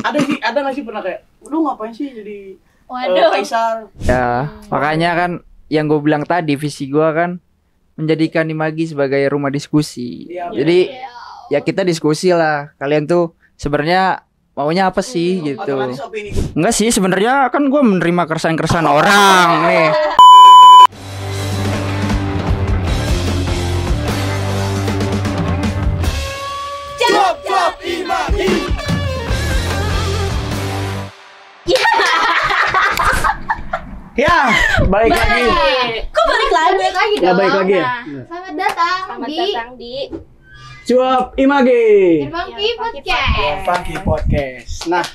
Ada nggak sih pernah kayak, lu ngapain sih jadi kaisar? Ya, makanya kan yang gue bilang tadi, visi gue kan menjadikan Imagi sebagai rumah diskusi. Iya, Jadi ya kita diskusi lah. Kalian tuh sebenarnya maunya apa sih gitu? Otomatis opini gue. Enggak sih, sebenarnya kan gue menerima keresahan-keresahan orang nih. Job Imagi. Ya, balik lagi. Kok balik lagi? Nggak balik lagi ya? Selamat datang di Cuap Imagi. Funky Podcast. Funky Podcast. Nah,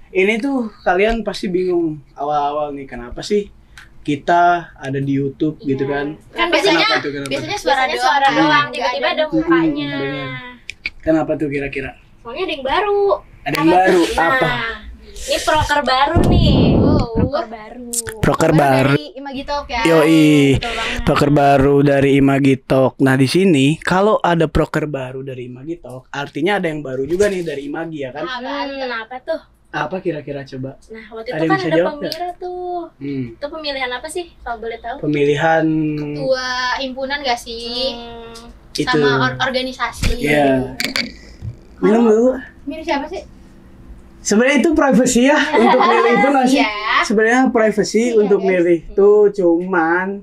ini tuh kalian pasti bingung awal-awal nih, kenapa sih kita ada di YouTube gitu kan? Kan Kenapa tuh, kenapa biasanya tuh? suara doang, tiba-tiba ada mukanya. Bener. Kenapa tuh kira-kira? Soalnya ada yang baru. Ada yang baru, Nah, apa? Ini proker baru nih. Proker baru. Proker baru. Dari Imagi Talk ya. Yoi, Betul banget. proker baru dari Imagi Talk. Nah, di sini kalau ada proker baru dari Imagi Talk, artinya ada yang baru juga nih dari Imagi ya kan? Kenapa tuh? Apa kira-kira coba? Nah, waktu Ada itu yang kan bisa ada jawab pemira tuh. Itu pemilihan apa sih? Kalau boleh tahu? Pemilihan Ketua himpunan gak sih? itu. Sama organisasi. Iya. Minum dulu. Milih siapa sih? Sebenarnya itu privacy ya untuk milih itu nggak sih? Iya. Sebenarnya privacy Iya, untuk guys. milih tuh, cuman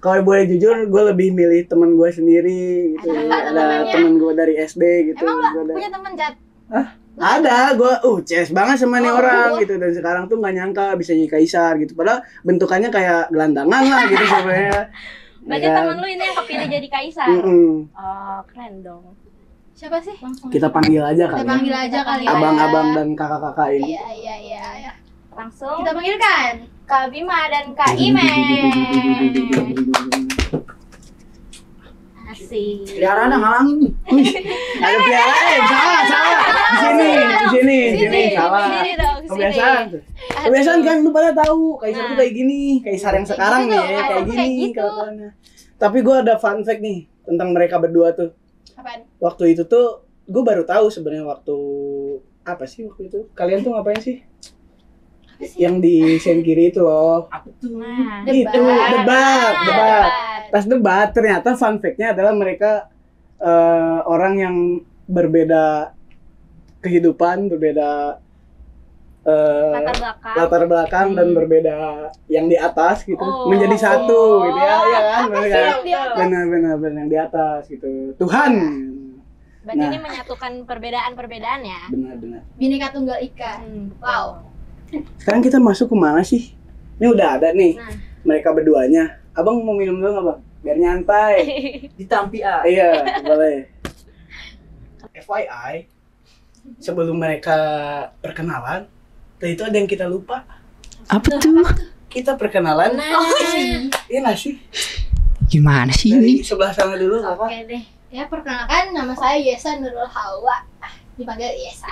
kalau boleh jujur gue lebih milih teman gue sendiri gitu. Ada teman gue dari SD gitu. Emang Gua lo ada- punya teman Jat? Ada, gue CS banget sama nih Oh, orang oh. gitu, dan sekarang tuh nggak nyangka bisa jadi kaisar gitu. Padahal bentukannya kayak gelandangan lah gitu sebenarnya. Berarti Ya kan? temen lu ini yang kepilih jadi kaisar. Mm-mm. Oh, keren dong. Siapa sih? Kita panggil aja Kita kali ya. panggil aja kali ya. Abang-abang dan kakak-kakak ini. Iya. Langsung Kita panggilkan. Kak Bima dan Kak Ime. Asik. Peliharaan ngalangin nih. Ada peliharaan, salah. Di sini, salah. Sini dong, sini. Kebiasaan tuh. Kebiasaan kan lu pada tahu, kaisar tuh kayak gini, kaisar yang sekarang nih ya, kayak gini kelihatannya. Tapi gue ada fun fact nih tentang mereka berdua tuh. Apaan? Waktu itu tuh gue baru tahu sebenarnya waktu apa sih waktu itu? Kalian tuh ngapain sih? Yang di sen kiri itu loh. Nah, Itu debat. Pas debat ternyata fun fact-nya adalah mereka orang yang berbeda kehidupan, berbeda latar belakang dan berbeda yang di atas gitu, menjadi satu gitu ya, iya kan? Benar yang di atas gitu. Tuhan. berarti Nah. ini menyatukan perbedaan-perbedaan ya. Benar. Bineka Tunggal Ika. Wow. Sekarang kita masuk ke mana sih? Ini udah ada nih. Nah. Mereka berduanya. Abang mau minum dulu nggak bang? Biar nyantai. Ditampi ah. Iya, boleh. FYI, sebelum mereka perkenalan, tadi itu ada yang kita lupa. Apa tuh? Kita perkenalan. Iya nggak sih? Gimana sih Dari ini? sebelah sana dulu apa? Oke deh. Ya, perkenalkan nama saya Yesa Nurul Hawa. Dipanggil Yesa.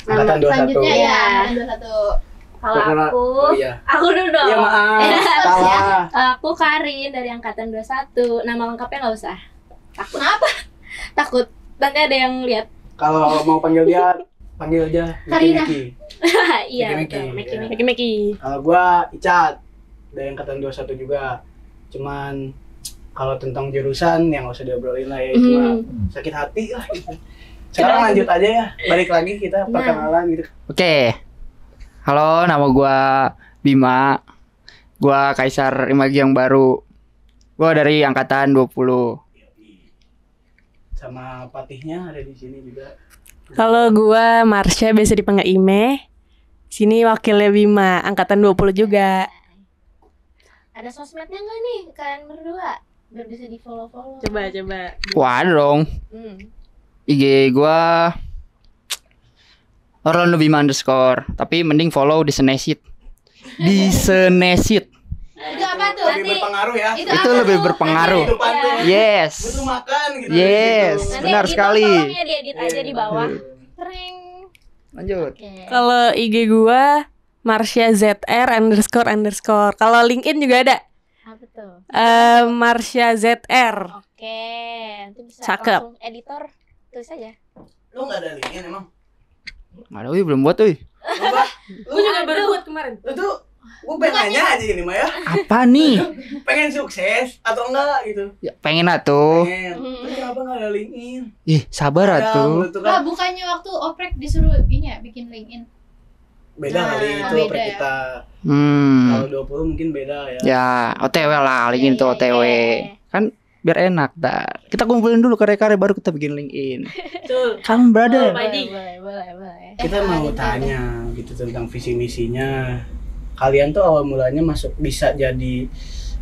Angkatan 21. Selanjutnya ya, Iya. angkatan 21. Kalau aku, Oh iya. aku dulu dong. Iya maaf, salah. Aku Karin dari angkatan 21. Nama lengkapnya nggak usah. Takut. Kenapa? Takut. Nanti ada yang lihat. Kalau mau panggil dia, panggil aja Karina. Miki. Iya. Miki. betul. Iya. Meki. Kalau gua Icat dari angkatan 21 juga. Cuman kalau tentang jurusan yang nggak usah diobrolin lah ya, cuma sakit hati lah gitu. Sekarang lanjut aja ya, balik lagi kita perkenalan gitu. Oke. Halo, nama gua Bima. Gua kaisar Imagi yang baru. Gua dari angkatan 20. Sama patihnya ada di sini juga. Kalau gua Marsha, biasa dipanggil Ime. Sini wakilnya Bima, angkatan 20 juga. Ada sosmednya nggak nih kalian berdua? Biar bisa di follow. Coba. Wah, ada dong. IG gua Orlando Bima _, tapi mending follow di Senesit. Di Senesit. Itu apa tuh? Lebih berpengaruh ya. Itu lebih berpengaruh. Kehidupan tuh. Yes. Butuh makan gitu. Yes. gitu. Benar sekali. Tolongnya diedit aja di bawah. Sering. Lanjut. Kalau IG gua Marsha ZR __. Kalau LinkedIn juga ada. Apa tuh? Marsha ZR. Oke. Nanti bisa Cakep. langsung editor tulis aja. Lu nggak ada linknya emang? Nggak ada, belum buat, Gue juga baru buat kemarin. Lu tuh gue pengen nanya aja ini mah ya. Apa nih? Pengen sukses atau enggak gitu? Ya, pengen atuh. Pengen. Terus kenapa enggak ada LinkedIn? Ih, sabar atuh. Itu Lah kan bukannya waktu oprek disuruh ini ya bikin LinkedIn. beda kali itu beda per ya. kita. Hmm. Kalau 20 mungkin beda ya. Ya, OTW lah, LinkedIn tuh Iya, OTW. iya. Kan biar enak dah. Kita kumpulin dulu karya-karya baru kita bikin LinkedIn. Betul. Kamu brother. Boleh. Kita mau tanya gitu tentang visi misinya. Kalian tuh awal mulanya masuk bisa jadi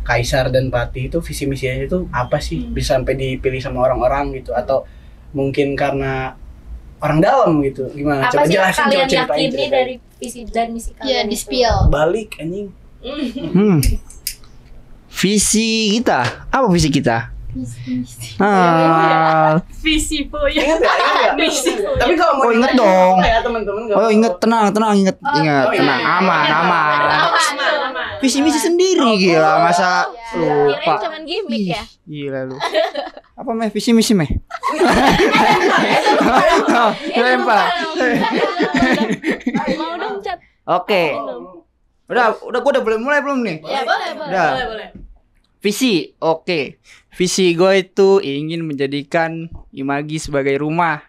Kaisar dan Patih itu visi misinya itu apa sih? Bisa sampai dipilih sama orang-orang gitu atau mungkin karena orang dalam gitu. Gimana? Apa sih yang jelasin, kalian ceritain, yakini ceritain. dari visi dan misi Iya, kalian? di itu? spill. Balik anjing. Visi kita. Apa visi kita? Misi. Visi Poya. Ingat ya? Misi. Tapi kalau mau Oh, inget dong. ya teman-teman nggak Oh, apa-apa. inget, tenang, inget, Oh, tenang, iya. aman. Aman. Visi misi sendiri gila, masa Iya. lupa. Kirain cuman gimmick ya. Gila lu. Apa meh visi misi meh? Lempar. Mau dong cat. Oke. Udah gua udah boleh mulai belum nih? Ya boleh. Udah. Boleh. Visi, oke. Visi gue itu ingin menjadikan Imagi sebagai rumah.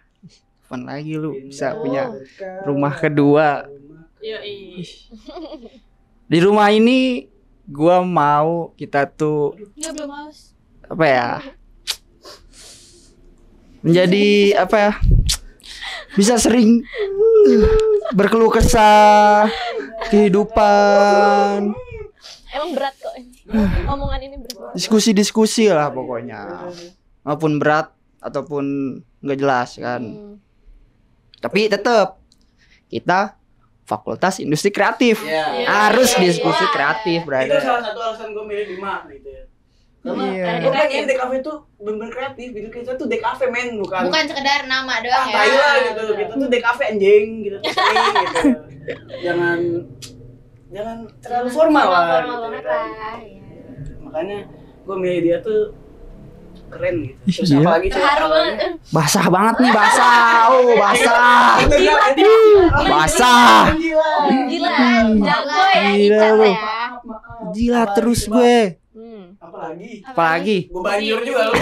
Kapan lagi lu bisa punya rumah kedua? Yoi. Di rumah ini gue mau kita tuh Enggak belum haus. apa ya? Menjadi apa ya? Bisa sering berkeluh kesah kehidupan, Emang berat kok ini. Omongan ini berat. diskusi lah pokoknya. Maupun berat ataupun nggak jelas kan. Tapi tetap kita Fakultas Industri Kreatif. Iya. Harus diskusi kreatif, Itu brother. salah satu alasan gue milih Bima gitu ya. Karena Iya. gue pengen DKV tuh bener-bener kreatif gitu. Kita tuh DKV men bukan Bukan sekedar nama doang ya. Thailand gitu. Kita tuh DKV anjing gitu. gitu. Jangan terlalu formal lah. Formal gitu, banget ya kan. lah. Iya. Makanya gue milih dia tuh keren gitu. Terus Iya. apalagi cewek Terharu awalnya. banget. Basah banget nih, basah. Oh, basah. Basah. Gila. Gila, jago ya Gila Icat lu. ya. Gila terus gue. Apalagi? Apalagi? Gue banjur juga lu.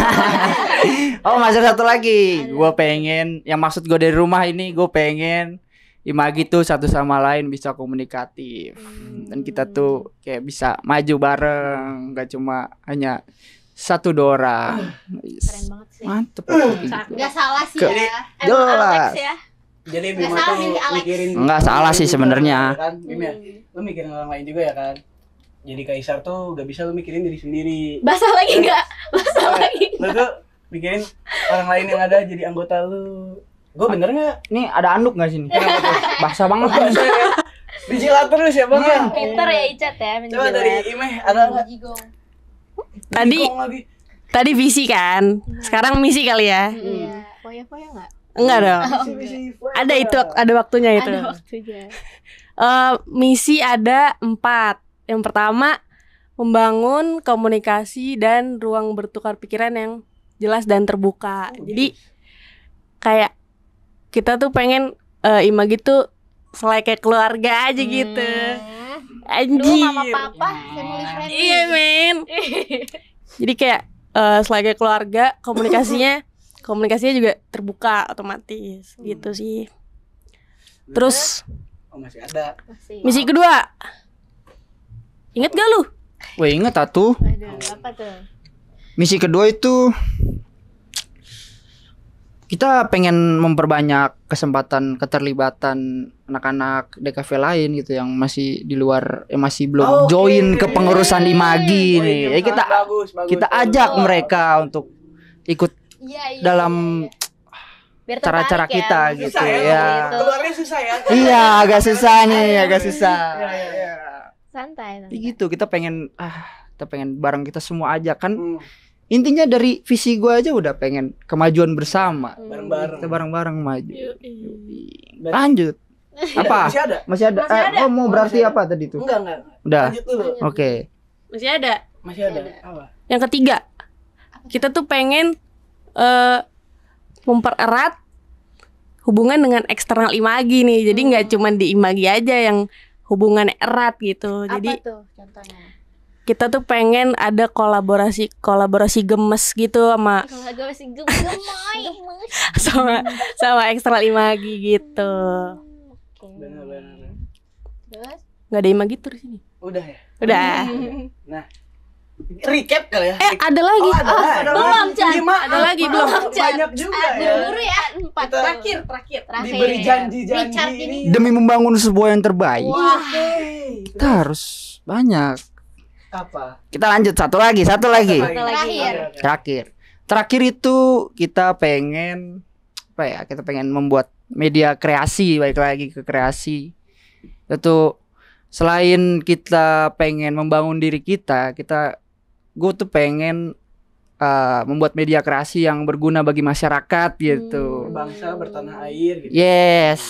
Oh, masih satu lagi. Gue pengen, yang maksud gue dari rumah ini, gue pengen Imagi tuh satu sama lain bisa komunikatif. Dan kita tuh kayak bisa maju bareng, gak cuma hanya satu orang. Keren banget sih. Mantep. Enggak salah sih Ke- ya. Emang Jelas. Alex ya. Jadi Nggak Bima salah tuh milih Alex. mikirin Nggak salah sih juga, sebenarnya. kan? Bim ya? Lu mikirin orang lain juga ya kan? Jadi Kaisar tuh gak bisa lu mikirin diri sendiri. Basah lagi enggak? Basah lagi. Lu tuh mikirin orang lain yang ada jadi anggota lu. Gue bener gak? Ini ada anduk gak sini? Kenapa tuh? Basah banget. Dijilat terus ya bang ya? Pinter ya Icat ya Coba menjilat. dari Imeh ada nggak? Jigong. Jigong lagi. Tadi visi kan. Sekarang misi kali ya. Iya. Foya-foya enggak? Enggak dong. Misi Ada itu, ada waktunya itu. Ada waktunya. Misi ada 4. Yang pertama, membangun komunikasi dan ruang bertukar pikiran yang jelas dan terbuka. Jadi kayak kita tuh pengen Imagi tuh selain kayak keluarga aja gitu. Dulu Anjir. mama papa Family friendly. Iya men. Jadi kayak selain kayak keluarga, komunikasinya juga terbuka otomatis gitu sih. Terus Oh masih ada. Masih. misi kedua, inget gak lu? Wah, inget atuh. Aduh, apa tuh? Misi kedua itu kita pengen memperbanyak kesempatan keterlibatan anak-anak DKV lain gitu yang masih di luar, masih belum Oke. join ke pengurusan Imagi Oh, nih. iya, Ya kita bagus, kita bagus. ajak mereka untuk ikut Iya. dalam Biar cara-cara tertarik ya, kita masuk gitu Susah ya, ya. gitu. keluarnya susah ya. Iya, agak susah nih, agak susah. Iya. Santai. Ya gitu, kita pengen bareng kita semua aja kan. Hmm, Intinya dari visi gua aja udah pengen kemajuan bersama. bareng-bareng. Kita bareng-bareng maju. Berarti- Lanjut. Apa? Masih ada? Masih ada. Oh, mau berarti apa tadi tuh? Enggak. Udah. Lanjut dulu. Oke. Masih ada. Masih ada. Apa? Yang ketiga, kita tuh pengen mempererat hubungan dengan eksternal Imagi nih. Jadi nggak cuma di Imagi aja yang hubungan erat gitu. Apa Jadi tuh contohnya? kita tuh pengen ada kolaborasi gemes gitu sama Kalau gue masih gemoy. sama eksternal Imagi gitu. Oke. Benar-benar. Terus? Nggak ada Imagi tuh di sini. Udah ya. Udah. Nah, recap kali ya. Ada lagi. belum, Chan. Ada lagi, belum. Banyak juga ya. Buru ya. 4 Kita terakhir. Diberi janji-janji Richard ini. Demi membangun sebuah yang terbaik, Oke. kita harus banyak. Apa? Kita lanjut satu lagi. Terakhir. Terakhir itu kita pengen apa ya? Kita pengen membuat media kreasi, balik lagi ke kreasi. Itu selain kita pengen membangun diri kita, gue tuh pengen membuat media kreasi yang berguna bagi masyarakat gitu. Bangsa bertanah air gitu. Yes.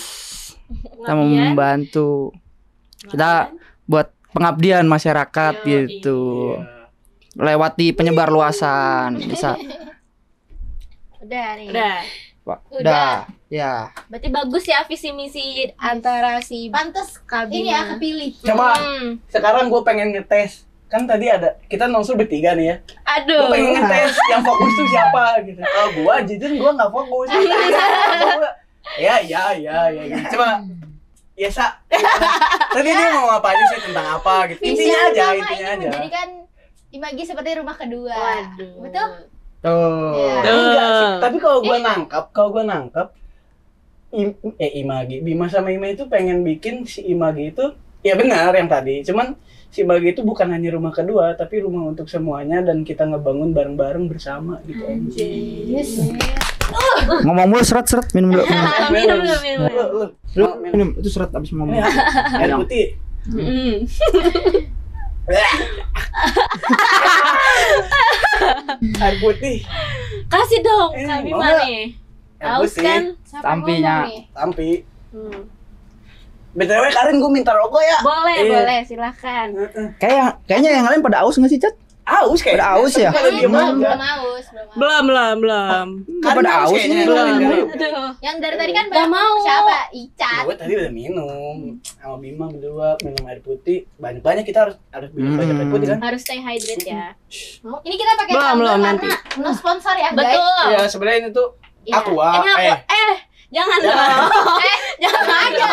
Kita membantu. Kita buat pengabdian masyarakat gitu. Iya. Lewat di penyebar luasan bisa. Udah nih. Udah. Ya. Berarti bagus ya visi misi antara si Pantes Kabina. ini ya kepilih. Coba Hmm. sekarang gue pengen ngetes. Kan tadi kita nongsul bertiga nih ya. Aduh. Gue pengen ngetes yang fokus tuh siapa gitu. Kalau gue jujur gue nggak fokus. Ya gitu. Coba ya tadi dia mau apa aja sih, tentang apa gitu. Visi Intinya aja, utama intinya ini aja. menjadikan Imagi seperti rumah kedua. Waduh. Betul? Tuh. Iya. Enggak sih. Tapi kalau gue nangkap Imagi, Bima sama Ima itu pengen bikin si Imagi itu ya benar yang tadi. Cuman si Imagi itu bukan hanya rumah kedua, tapi rumah untuk semuanya dan kita ngebangun bareng-bareng bersama gitu aja. Yes. Ngomong mulu seret minum dulu. Minum dulu, minum. Lu Minum itu seret abis ngomong. ini air putih. Air putih. Kasih dong Eh, Kak Bima mau nggak? nih. Air Haus putih. kan? Siapa Tampinya. ngomong nih? Tampi. Hmm. BTW Karin gue minta rokok ya. Boleh, Iya. boleh, silakan. Kayaknya yang lain pada aus nggak sih, Cat? Aus kayaknya. Pada aus ya? Kalau diem Belum aja. haus. Belum. Nggak pada aus kayaknya. nih. Aduh. Yang dari tadi kan Gak banyak mau. siapa? Icat. Gue tadi udah minum sama Bima berdua minum air putih banyak kita harus minum banyak air putih kan. Harus stay hydrate ya. Ini kita pakai Belum, tumbler nanti. karena no sponsor ya, guys. Betul. Ya sebenarnya ini tuh Iya. Aqua. Ini aku. Jangan dong. Jangan aja.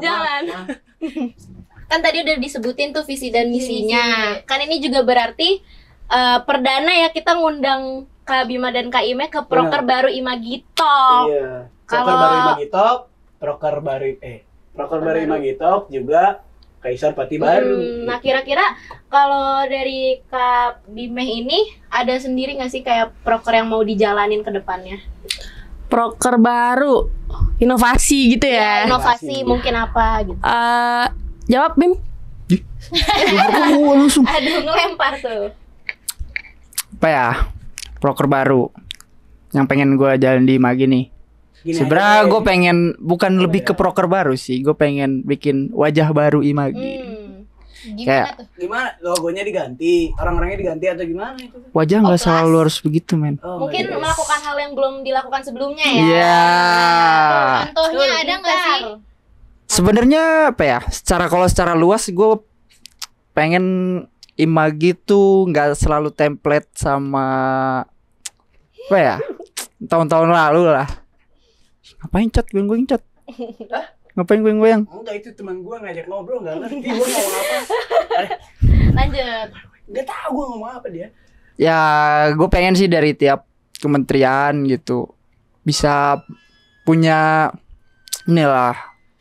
Jangan. maaf. Kan tadi udah disebutin tuh visi dan misinya. Kan ini juga berarti perdana ya kita ngundang Kak Bima dan Kak Ime ke proker baru Imagi Talk. Iya. Kalau- Proker baru Imagi Talk, proker baru Imagi Talk juga Kaisar Pati baru. Nah kira-kira kalau dari Kak Bime ini ada sendiri nggak sih kayak proker yang mau dijalanin ke depannya? Proker baru, inovasi gitu ya. Inovasi mungkin apa gitu? Jawab Bim. Langsung. Aduh ngelempar tuh. Apa ya? Proker baru yang pengen gue jalan di Imagi nih. Gini Sebenarnya aja, gue pengen bukan lebih ke ya? proker baru sih. Gue pengen bikin wajah baru Imagi. Gimana Kayak- tuh? gimana logonya diganti, orang-orangnya diganti atau gimana itu? Wajah nggak Kelas. selalu harus begitu, men. Oh, Mungkin my God. melakukan hal yang belum dilakukan sebelumnya ya. Iya. Contohnya ada nggak sih? Sebenarnya apa ya? Kalau secara luas gue pengen Imagi tuh nggak selalu template sama apa ya? Tahun-tahun lalu lah. Ngapain Cat? Goyang-goyang Cat? Ngapain goyang-goyang? Enggak, itu teman gua ngajak ngobrol enggak ngerti gua ngomong apa. Lanjut. Enggak tahu gua ngomong apa dia. Ya, gue pengen sih dari tiap kementerian gitu bisa punya inilah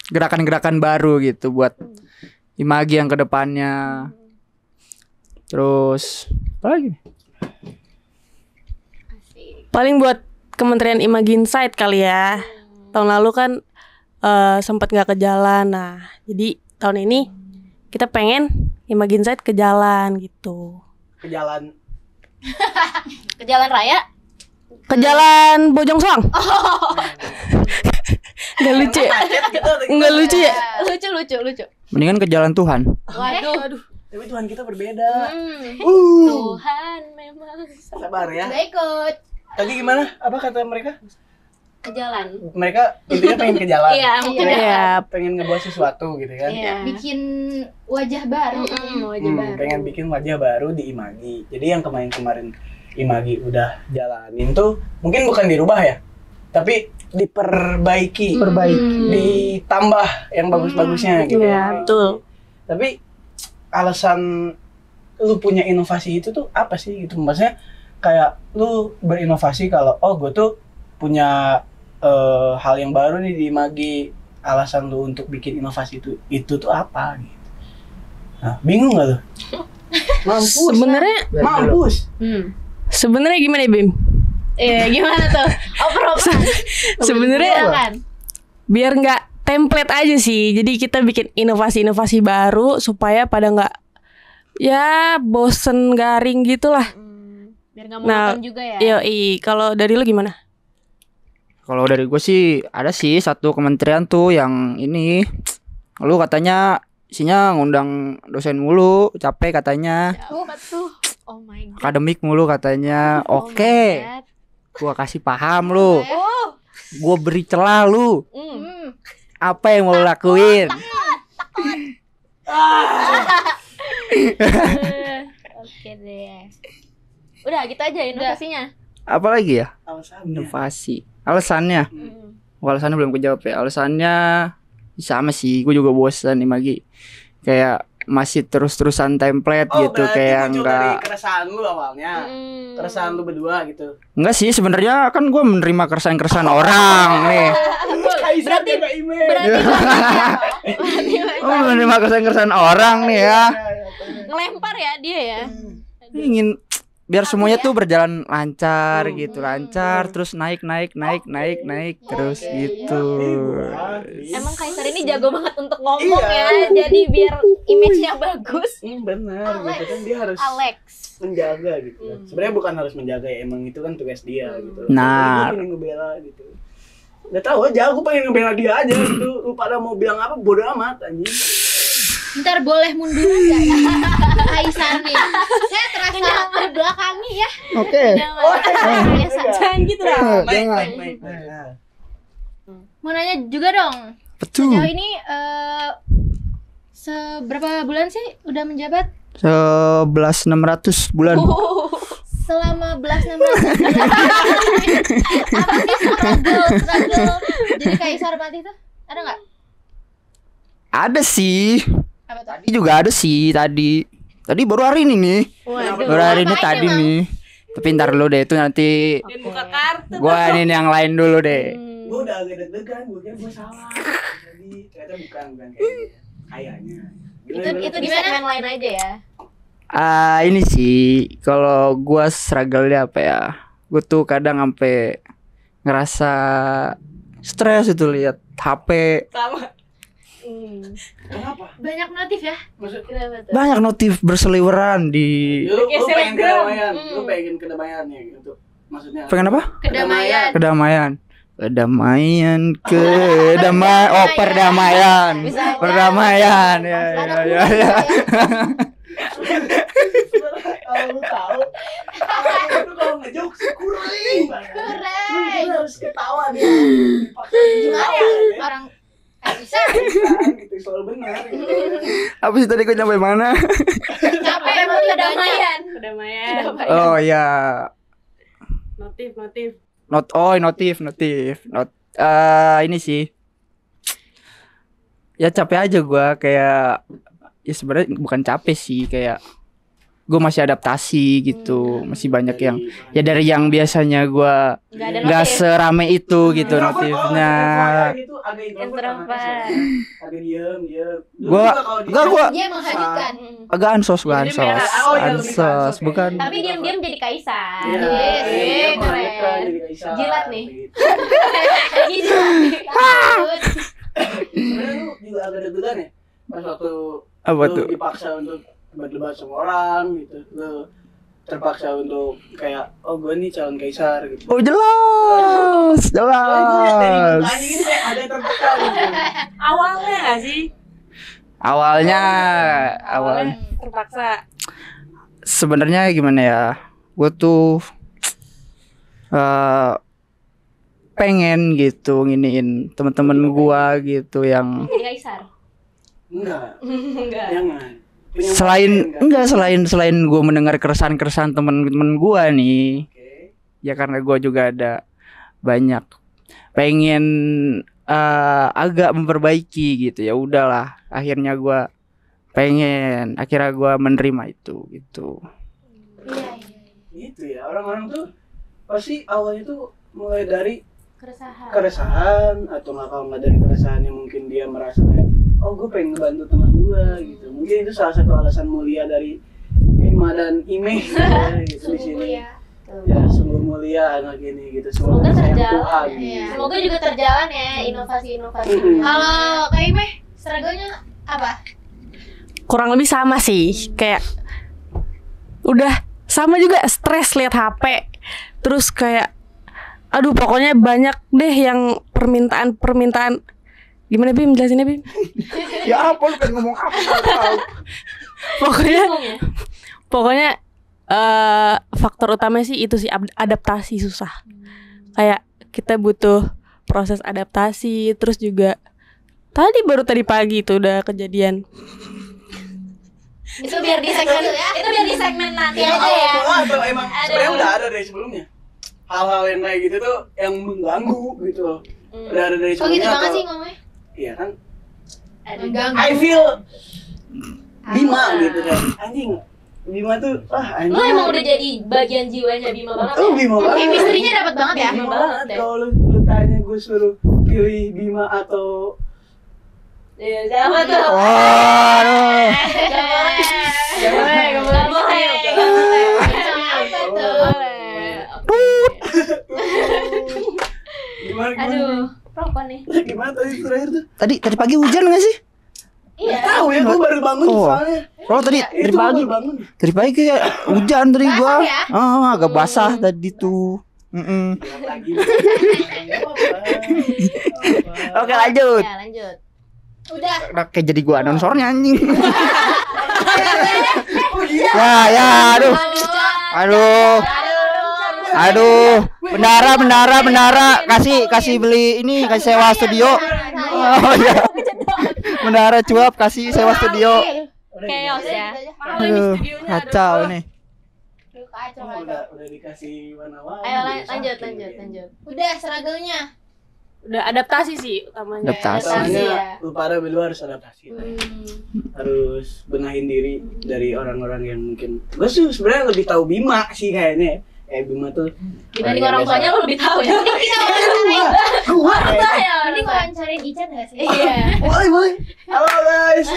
gerakan-gerakan baru gitu buat Imagi yang kedepannya. Terus apa lagi? Paling buat Kementerian Imagi Insight kali ya. Tahun lalu kan sempat nggak ke jalan. Nah, jadi tahun ini kita pengen Imagi Insight ke jalan gitu. Ke jalan. Ke jalan raya. Ke jalan Bojong Soang. Nggak lucu ya? Macet gitu atau Nggak gimana? lucu ya? Lucu. Mendingan ke jalan Tuhan. Waduh. Tapi Tuhan kita berbeda. Tuhan memang. Sabar ya. Udah ikut. Tadi gimana? Apa kata mereka? ke jalan. Mereka intinya pengen ke jalan. Iya, mungkin Iya. ya. Pengen ngebuat sesuatu gitu kan. Iya. Bikin wajah baru. Wajah baru. Pengen bikin wajah baru di Imagi. Jadi yang kemarin Imagi udah jalanin tuh mungkin bukan dirubah ya, tapi diperbaiki, ditambah yang bagus-bagusnya gitu. Iya, betul. Tapi alasan lu punya inovasi itu tuh apa sih gitu? Maksudnya kayak lu berinovasi kalau gue tuh punya hal yang baru nih di Imagi. Alasan lu untuk bikin inovasi itu tuh apa gitu? Nah, bingung gak lu? Mampus. Mampus. Sebenarnya gimana Bim? Gimana tuh? Oper-operan. Sebenarnya Silakan. biar nggak template aja sih. Jadi kita bikin inovasi-inovasi baru supaya pada nggak ya bosen garing gitulah. Biar nggak monoton juga ya. Yoi, kalau dari lu gimana? Kalau dari gue sih ada sih satu kementerian tuh yang ini, lu katanya isinya ngundang dosen mulu, capek katanya, Apa tuh? Oh my god. akademik mulu katanya. Oh my Oke, God. gua kasih paham lu, Oh. gua beri celah lu. Mm. Apa yang mau lu lakuin? Oke deh. Udah gitu aja inovasinya. Apa lagi ya? Alasannya. Inovasi. Alasannya? Mm. Alasannya belum kejawab ya. Alasannya sama sih, gue juga bosan nih Magi. Kayak masih terus-terusan template gitu, berarti kayak muncul enggak. dari keresahan lu awalnya. Keresahan lu berdua gitu. Enggak sih, sebenarnya kan gue menerima keresahan-keresahan orang nih. Kaisar jaga email. Berarti Oh, menerima keresahan-keresahan orang nih ya. ngelempar ya dia ya. Ingin biar semuanya tuh berjalan lancar gitu, lancar terus naik terus gitu. Emang Kaisar ini jago banget untuk ngomong ya. Jadi biar image-nya bagus. Benar gitu kan dia harus Alex. menjaga gitu. Sebenarnya bukan harus menjaga ya, emang itu kan tugas dia gitu. Nah. Dia pengen ngebela gitu. Gak tahu aja, aku pengen ngebela dia aja gitu. Lu pada mau bilang apa bodo amat anjing. Bentar, boleh munduran nggak? Kaisar nih. Saya terasa terbelakangi ya. Oke. Biasa. Jangan gitu dong. Baik. Mau nanya juga dong. Betul. Sejauh ini seberapa bulan sih udah menjabat? 11.600 bulan. Selama belas 16 apa sih struggle jadi Kaisar Pati itu? Ada nggak? Ada sih. Apa tuh? Tadi juga ada sih tadi. Tadi baru hari ini nih. Baru hari ini Ngapain tadi emang? nih. Tapi ntar dulu deh, itu nanti Buka kartu. gua ini yang lain dulu deh. Gue udah agak deg-degan, gue kira gue salah. Jadi ternyata bukan kayaknya. Itu di segmen lain aja ya. Ini sih kalau gua struggle-nya apa ya? Gue tuh kadang sampai ngerasa stres itu lihat HP. Sama. Kenapa? Banyak notif ya? Maksud Kenapa tuh? Banyak notif berseliweran di lu pengen selebgram. kedamaian, lu pengen kedamaian ya gitu. Maksudnya pengen apa? Kedamaian. Kedamaian. Perdamaian. Bisa aja. Perdamaian. Ya. Kalau lu tahu, itu kalau ngejokes kurang banget. Lu harus ketawa dia. Gimana ya? Orang bisa Gitu soal benar. Gitu. Apa sih tadi gue nyampe mana? capek emang kedamaian. Kedamaian. Oh ya. Notif. Ini sih. Ya capek aja gue, kayak ya sebenarnya bukan capek sih, kayak gue masih adaptasi gitu, masih banyak yang ya dari yang biasanya gue Nggak ada nggak notif. serame itu gitu notifnya. Itu agak Introvert. agak diam. Gua Dia menghanyutkan. agak ansos bukan. Tapi diam-diam jadi Kaisar. Iya. Yes, keren. Jilat nih. Gitu. Sebenarnya lu juga agak deg-degan ya pas waktu Apa lu tuh? dipaksa untuk debat sama orang gitu, lu terpaksa untuk kayak gue nih calon Kaisar gitu. Oh jelas. Soalnya gue liat dari mukanya ini kayak ada yang tertekan gitu. Awalnya nggak sih? Awalnya Terpaksa. sebenarnya gimana ya? Gue tuh pengen gitu nginiin teman-teman gua gitu yang Jadi kaisar. Enggak, Enggak. jangan. Punya selain gue mendengar keresahan teman-teman gue nih, Oke. ya karena gue juga ada banyak pengen agak memperbaiki gitu, ya udahlah akhirnya gue menerima itu gitu. Iya. Gitu ya, orang-orang tuh pasti awalnya tuh mulai dari Keresahan. keresahan, atau kalau nggak dari keresahan yang mungkin dia merasa kayak, oh gue pengen ngebantu teman gue gitu. Mungkin itu salah satu alasan mulia dari Ima dan Ime gitu di sini. Ya sungguh mulia anak ini gitu. Semoga sayang terjalan. Tuhan. Iya. Semoga juga terjalan ya inovasi-inovasi. Kalau Kak Ime, struggle-nya apa? Kurang lebih sama sih, kayak udah sama juga, stres lihat HP, terus kayak aduh pokoknya banyak deh yang permintaan gimana Bim, jelasinnya Bim? Ya apa lu pengen ngomong apa? pokoknya Bingung ya? pokoknya faktor utama sih itu sih, adaptasi susah. Kayak kita butuh proses adaptasi, terus juga baru tadi pagi itu udah kejadian. Itu biar di segmen itu biar di segmen nanti Ya, aja ya. atau emang Ada. sebenarnya udah ada dari sebelumnya. Hal-hal yang kayak gitu tuh yang mengganggu gitu loh. Udah ada dari Kok sebelumnya. gitu banget atau- sih ngomongnya? Iya kan? Mengganggu. I feel Bima gitu kan. Anjing. Bima tuh anjing. Lu emang udah jadi bagian jiwanya Bima banget Oh, ya? Bima banget. Chemistry-nya dapat banget ya? Bima banget banget. deh. Kalau lu tanya gue suruh pilih Bima atau Iya, siapa tuh? Waduh. Gak boleh. Gak boleh, gak Gak boleh. Gak boleh. Apa tuh? Gak boleh. Oke. gimana Aduh, rokok nih. Gimana tadi terakhir tuh? Tadi pagi hujan gak sih? Iya. Tahu ya, gue baru bangun Oh. soalnya. Oh tadi dari Itu pagi. baru bangun. Dari pagi kayak hujan dari gua. Basah ya? Agak basah tadi tuh. Gelap lagi. Oke lanjut. Ya, lanjut. Udah. Kayak jadi gua anonsornya anjing. Oh iya. Ya, aduh. Aduh. Bendara, kasih beli ini, kasih sewa studio. Oh iya. Bendara cuap kasih sewa studio. Chaos ya. Aduh, kacau nih. Kacau. Udah dikasih warna-warni. Ayo udah lanjut. Udah struggle-nya. Udah adaptasi sih utamanya. Adaptasi. Adaptasi ya. Soalnya lu pada berdua harus adaptasi. Harus benahin diri dari orang-orang yang mungkin gue sih sebenarnya lebih tahu Bima sih kayaknya. Bima tuh Dibanding orang tuanya lu lebih tahu ya. gua Mending wawancarain Ican gak sih? Iya. boleh. Halo guys.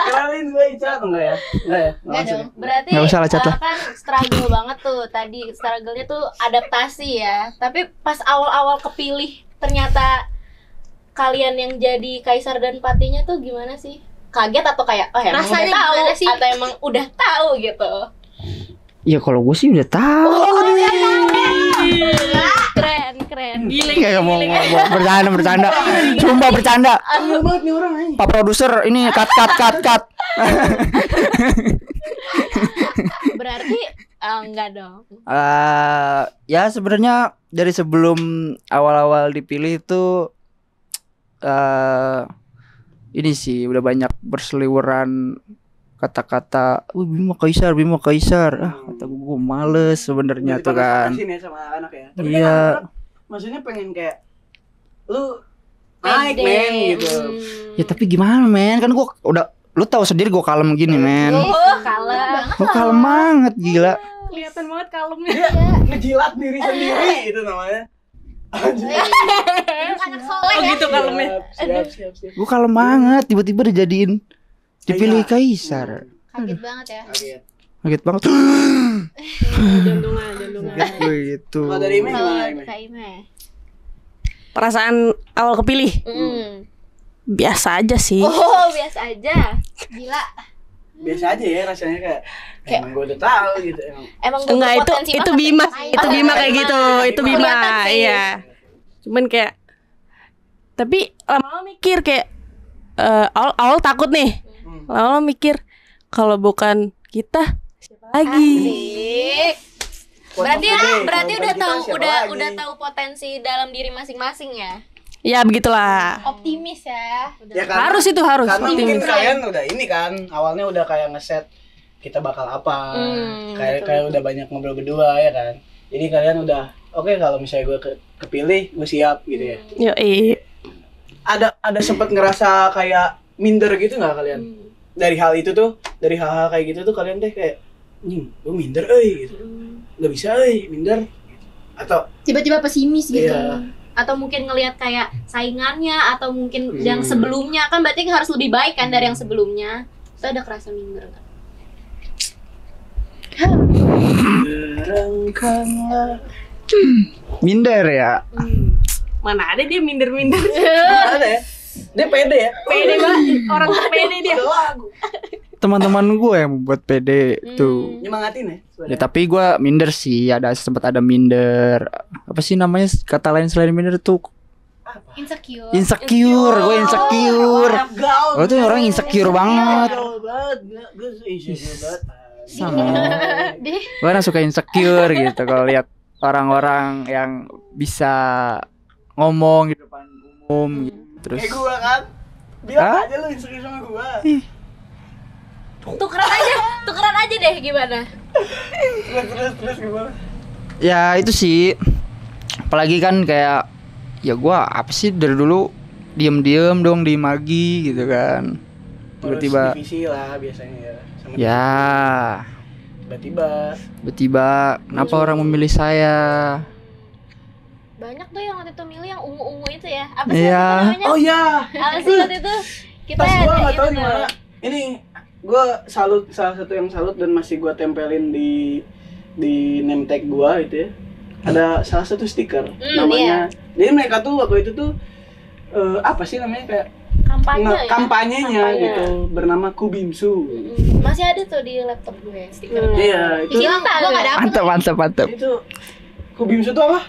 Kenalin gue Ica atau enggak ya? Enggak ya? Enggak dong. Berarti Nggak usah lah, Cat lah. kan struggle banget tuh tadi, struggle-nya tuh adaptasi ya. Tapi pas awal-awal kepilih ternyata kalian yang jadi kaisar dan patinya tuh gimana sih? Kaget atau kayak emang Rasanya udah tahu gimana sih? atau emang udah tahu gitu? Ya kalau gue sih udah tahu. Keren. Kayak mau bercanda. Sumpah bercanda. Gila banget nih orang aja. Pak produser ini cut. Berarti enggak dong. Ya sebenarnya dari sebelum awal-awal dipilih itu ini sih udah banyak berseliweran kata-kata, Bima Kaisar. Kata gue males sebenarnya tuh kan. Sini ya sama anak ya. Tapi Iya. kan anak maksudnya pengen kayak lu naik men gitu. Ya tapi gimana men? Kan gua udah, lu tahu sendiri gua kalem gini men. Kalah. Gua kalem banget gila. Kelihatan banget kalemnya. Dia ngejilat diri sendiri itu namanya. Anak soleh Oh ya? gitu kalemnya. Siap. Gua kalem banget, tiba-tiba dijadiin dipilih kaisar. Kaget banget ya. Kaget. Kaget banget. Jantungan. Kaget gue gitu. Kalau dari Ime Kalau gimana Ime? Kak Ime. Perasaan awal kepilih biasa aja sih. Oh, biasa aja. Gila. Biasa aja ya rasanya kayak emang gue udah tahu gitu emang. Emang gue Enggak, berpotensi itu banget Bima, ya? itu Oh, Bima kayak Bima. gitu, itu Bima, Kelihatan sih. iya. Cuman kayak, tapi lama-lama mikir kayak awal takut nih, lama-lama mikir kalau bukan kita siapa lagi? Asik. Berarti udah Kita tahu siapa lagi? udah tahu potensi dalam diri masing-masing ya. Ya begitulah. Optimis ya. Ya, karena- Harus itu harus. Karena mungkin optimis. kalian udah ini kan, awalnya udah kayak ngeset kita bakal apa, kayak udah banyak ngobrol berdua ya kan. Jadi kalian udah oke, kalau misalnya gue kepilih, gue siap gitu ya. Yoi. Ada sempat ngerasa kayak minder gitu nggak kalian? Dari hal itu tuh, dari hal-hal kayak gitu tuh kalian teh kayak, gue minder, gitu, nggak bisa, minder, atau Tiba-tiba pesimis gitu. iya. Atau mungkin ngelihat kayak saingannya atau mungkin yang sebelumnya kan berarti harus lebih baik kan dari yang sebelumnya. Itu ada kerasa minder nggak? Terangkanlah. Minder ya. Mana ada dia minder-minder. Ada ya? Dia pede ya? Pede banget. Orang pede dia. Teman-teman gue yang buat PD tuh. Nyemangatin ya? Ya sebenarnya? tapi gue minder sih, sempat ada minder. Apa sih namanya kata lain selain minder tuh? Insecure. Insecure, gue insecure. Gaul. Gue tuh orang insecure banget. Gaul banget, gue insecure banget. Sama. Deh. Gue orang suka insecure gitu kalau lihat orang-orang yang bisa ngomong di depan umum gitu. Terus Kayak gue kan? Bilang Hah? aja lu insecure sama gue. Tukeran aja deh gimana? Terus gimana? ya itu sih. Apalagi kan kayak ya gue apa sih dari dulu diem-diem dong di Magi gitu kan. Tiba-tiba Terus divisi lah biasanya ya. Sama ya tiba-tiba kenapa orang memilih saya? Banyak tuh yang waktu itu milih yang ungu-ungu itu ya. Apa sih Iya. itu namanya? oh ya, Apa sih waktu itu? Kita tas gue ada nggak tahu itu di mana. tuh. Ini gue salut, salah satu yang salut dan masih gue tempelin di name tag gue itu ya. Ada salah satu stiker namanya. Jadi mereka tuh waktu itu tuh apa sih namanya kayak Kampanye ya? kampanyenya Kampanye. gitu bernama Kubimsu. Masih ada tuh di laptop gue stikernya. Iya, itu Hilang gua enggak dapet. Mantap. itu Kubimsu tuh apa?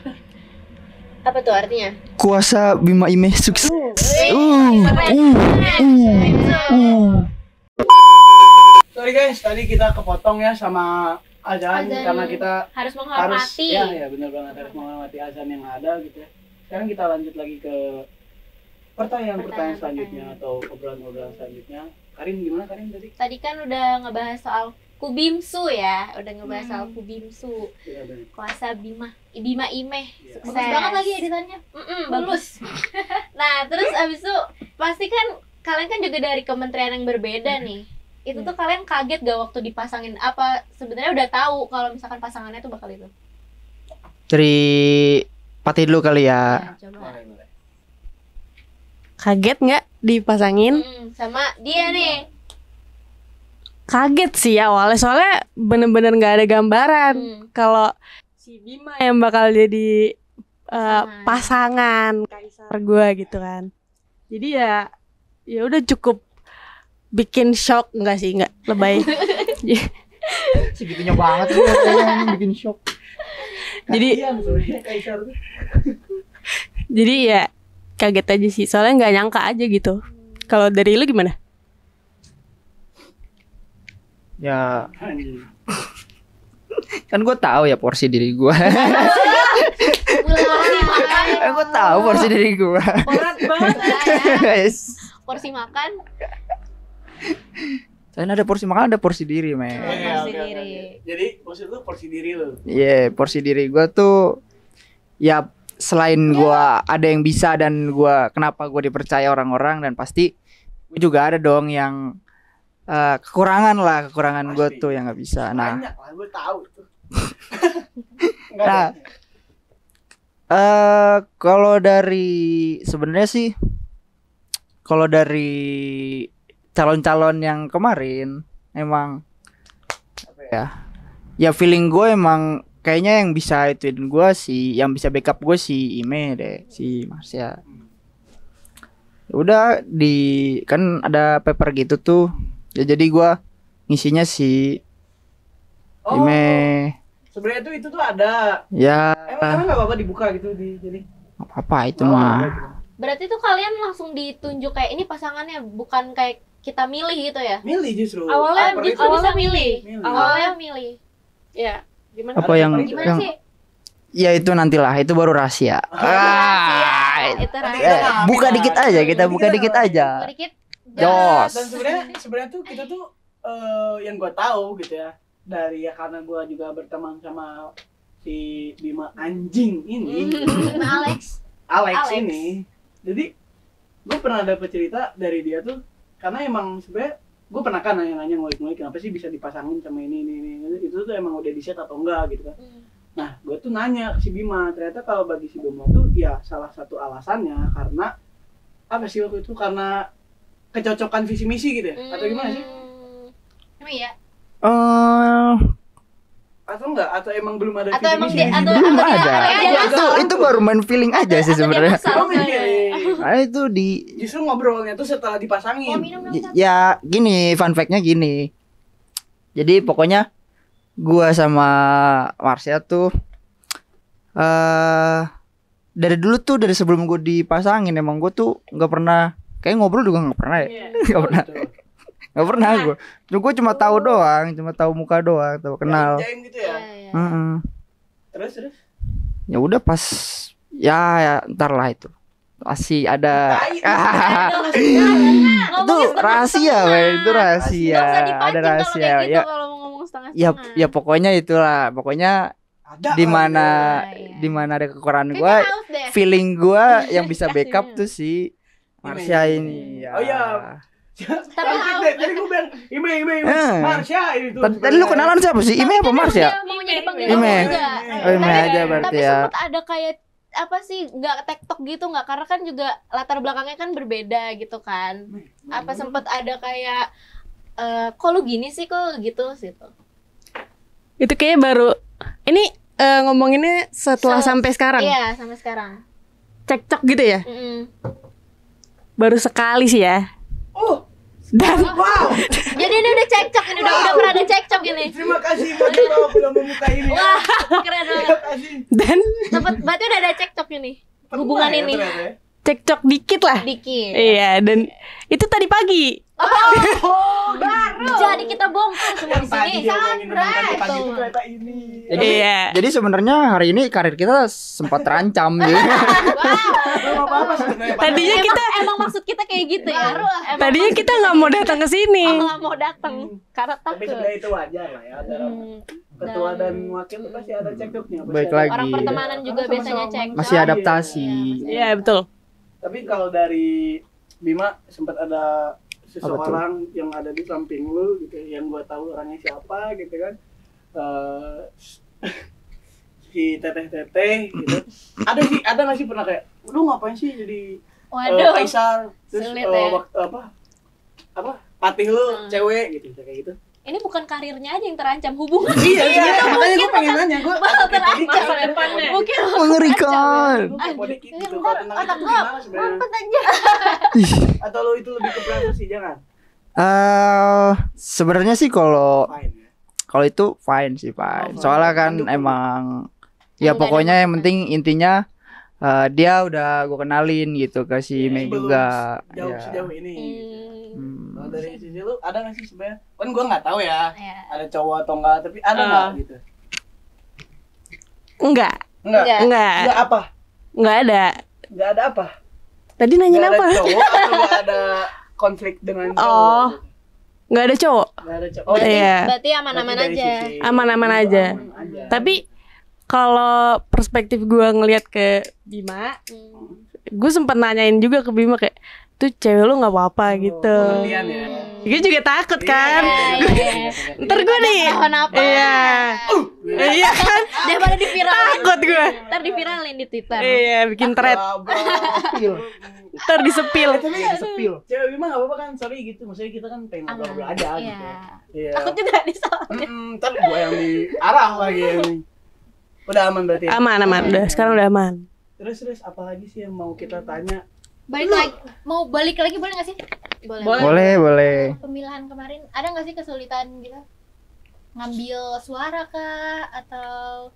Apa tuh artinya? Kuasa Bima Imeh sukses. Sorry guys, tadi kita kepotong ya sama azan Azan. karena kita Harus harus menghormati. ya benar banget harus menghormati azan yang ada gitu ya. Sekarang kita lanjut lagi ke pertanyaan selanjutnya atau obrolan selanjutnya. Karin gimana Karin tadi? Tadi kan udah ngebahas soal Kubimsu ya, udah ngebahas soal Kubimsu, Iya benar. kuasa Bima Imeh, Iya. sukses. Bagus banget lagi editannya. Bagus. Nah, terus abis itu pasti kan kalian kan juga dari kementerian yang berbeda nih. Itu tuh kalian kaget gak waktu dipasangin? Apa sebenarnya udah tahu kalau misalkan pasangannya tuh bakal itu? Dari Pati dulu kali ya. Nah, coba. Boleh. Kaget nggak dipasangin? Sama dia nih. Kaget sih awalnya soalnya bener-bener nggak ada gambaran kalau si Bima yang bakal jadi pasangan kaisar gua gitu kan. Jadi ya udah cukup bikin shock, enggak sih, enggak lebay. Segitunya banget sih kayaknya bikin shock. Jadi Kasihan sebenarnya Kaisar tuh. jadi ya kaget aja sih soalnya nggak nyangka aja gitu. Kalau dari lu gimana? Ya Anjing. kan gue tahu ya porsi diri gue. Gue tahu porsi diri gue. Berat banget. Porsi makan. Selain ada porsi makan ada porsi diri men. Iya, Porsi oke, diri. oke. Jadi porsi lu porsi diri lu. Iya porsi diri gue tuh ya selain gue ada yang bisa dan gue kenapa gue dipercaya orang-orang dan pasti gue juga ada dong yang kekurangan gue Pasti. tuh yang nggak bisa. Nah Banyak lah, gue tahu tuh. Nah, kalau dari sebenarnya sih, kalau dari calon-calon yang kemarin, emang apa ya? Ya feeling gue emang kayaknya yang bisa ituin gue sih, yang bisa backup gue si Ime deh, si Marsha. Udah kan ada paper gitu tuh, ya jadi gue ngisinya si Oh, Ime. sebenarnya tuh itu tuh ada. Ya, Emang nggak apa-apa dibuka gitu jadi. apa itu Oh, mah. gitu. Berarti tuh kalian langsung ditunjuk kayak ini pasangannya, bukan kayak kita milih gitu ya? Milih justru. Awalnya Upper justru itu. bisa milih. Milih. Awalnya milih. Ya, Gimana? Apa yang Gimana sih? ya itu nantilah, itu baru rahasia. Itu Nanti rahasia. kita Buka ngalamin dikit lah. aja, kita Nanti buka dikit aja. Sedikit. Jos. Dan sebenarnya tuh kita tuh yang gue tahu gitu ya, dari ya karena gue juga berteman sama si Bima anjing ini, Nah, Alex. Alex Alex. ini. Jadi gue pernah dapet cerita dari dia tuh, karena emang sebenarnya gue pernah kan nanya-nanya ngulik-ngulik kenapa sih bisa dipasangin sama ini. Itu tuh emang udah di set atau enggak gitu kan. Nah, gue tuh nanya ke si Bima, ternyata kalau bagi si Bima tuh ya salah satu alasannya karena apa sih waktu itu, karena kecocokan visi misi gitu ya, atau gimana sih? Emang iya? Atau enggak? Atau emang belum ada Atau visi emang misi? dia atau Belum atau dia- ada. atau dia Itu asal? itu baru main feeling aja sih Atau dia sebenarnya. asal Oh, soalnya. iya. Nah, itu di Justru ngobrolnya tuh setelah dipasangin. Mau minum dong, Sat? ya gini, fun fact-nya gini. Jadi pokoknya gua sama Marsha tuh dari dulu tuh, dari sebelum gue dipasangin emang gue tuh nggak pernah kayak ngobrol juga nggak pernah ya. Nggak pernah. Betul. Nggak pernah gue cuma tahu doang, cuma tahu muka doang, tahu kenal. Jaim gitu ya. Iya. Heeh. Terus. Ya udah pas ya ntar lah itu masih ada. Itu rahasia, men. Itu rahasia. Nggak usah Ada dipancing kalau rahasia. kayak gitu Ya, kalau mau ngomong setengah. ya pokoknya itulah. Pokoknya Ada di lah mana iya. di mana ada kekurangan Kayaknya gue, haus deh. feeling gue yang bisa backup tuh si Marsha ini. Ya. Oh iya. Tadi gue bilang Ime, Marsha ini tuh. Tadi lu kenalan siapa sih? Ime apa Marsha? Dia mau jadi panggil Ime. juga. Oh, Ime Tapi- aja berarti tapi ya. sempat ada kayak apa sih, nggak tektok gitu nggak, karena kan juga latar belakangnya kan berbeda gitu kan. Apa sempat ada kayak kok lu gini sih, kok gitu situ. Itu kayaknya baru ini ngomonginnya setelah sampai sekarang. Iya, sampai sekarang. Cekcok gitu ya. Baru sekali sih ya. Oh, Dan wow. Jadi ini udah cekcok, ini udah pernah ada cekcok ini. Terima kasih buat lo belum membuka ini. Wah, keren Terima banget. kasih. dan Berarti udah ada cekcok ini. Hubungan Pernah ya ini ternyata ya? cekcok dikit lah. dikit. Iya, dan itu tadi pagi. Oh, baru. Jadi kita bongkar semua di Tadi sini. dia ngomongin tentang tadi pagi Tuh. itu ternyata ini. Iya. Jadi sebenarnya hari ini karir kita sempat terancam gitu. Belum apa-apa sebenarnya. Tadinya kita Emang maksud kita kayak gitu ya. Emang tadinya maksud kita nggak mau datang ke sini. nggak mau datang karena Tapi takut. sebenarnya itu wajar lah ya. Antara ketua dan wakil itu pasti ada cekcoknya. pasti Baik ada. lagi. Orang pertemanan juga Karena biasanya sama-sama cek. Masih adaptasi. Iya, betul. Tapi kalau dari Bima sempat ada seseorang yang ada di samping lu gitu, yang gua tahu orangnya siapa gitu kan. Si teteh gitu. Ada nggak sih pernah kayak, lu ngapain sih jadi Waduh. kaisar, terus Sulit ya. waktu apa patih lu cewek gitu kayak gitu. Ini bukan karirnya aja yang terancam, hubungan. Iya, makanya gue pengen nanya, gue Bakal terancam masa depannya. Mungkin Mengerikan. kepo dikit gitu, Enggak, kalau tentang otak itu gua gimana sebenarnya? mampet aja. Atau lu itu lebih ke privasi, jangan? Sebenarnya sih kalau Fine ya. itu fine sih, fine. Oh, Soalnya kan mendukung. emang ya Nggak ada pokoknya yang masalah. penting intinya dia udah gue kenalin gitu ke si Mei Sebelum juga. Jauh Ya. sejauh ini. Hmm. Kalau dari sisi lu ada nggak sih sebenarnya? Kan gue nggak tahu ya, Ya. ada cowok atau enggak, tapi ada nggak gitu? Enggak, Enggak. Enggak. enggak, Enggak apa? enggak ada. Enggak ada apa? Tadi nanyain Enggak apa? ada cowok atau enggak ada konflik dengan cowok? Oh. Enggak ada cowok. Enggak ada cowok. Berarti, Iya. berarti aman-aman Berarti dari aja. sisi- Aman-aman aja. Aman aja. Tapi kalau perspektif gue ngelihat ke Bima, gue sempat nanyain juga ke Bima kayak, tuh cewek lu nggak apa-apa gitu. pengertian ya. Gue juga takut kan. Iya. Ntar gue nih. Tahun apa? Iya. Iya kan. Daripada diviralin. Takut gue. Ntar diviralin di Twitter. Iya, bikin thread. Ntar disepil. Tapi cewek Bima nggak apa-apa kan? Sorry gitu, maksudnya kita kan pengen ngobrol aja Iya. gitu. Iya. Takut juga disalahnya. Ntar gue yang diarah lagi ini. Udah aman berarti. ya? Aman, aman. Udah, sekarang udah aman. Terus apa lagi sih yang mau kita tanya? Balik lagi, mau balik lagi boleh nggak sih? Boleh. Boleh. Pemilihan kemarin ada nggak sih kesulitan gitu? Ngambil suara kah atau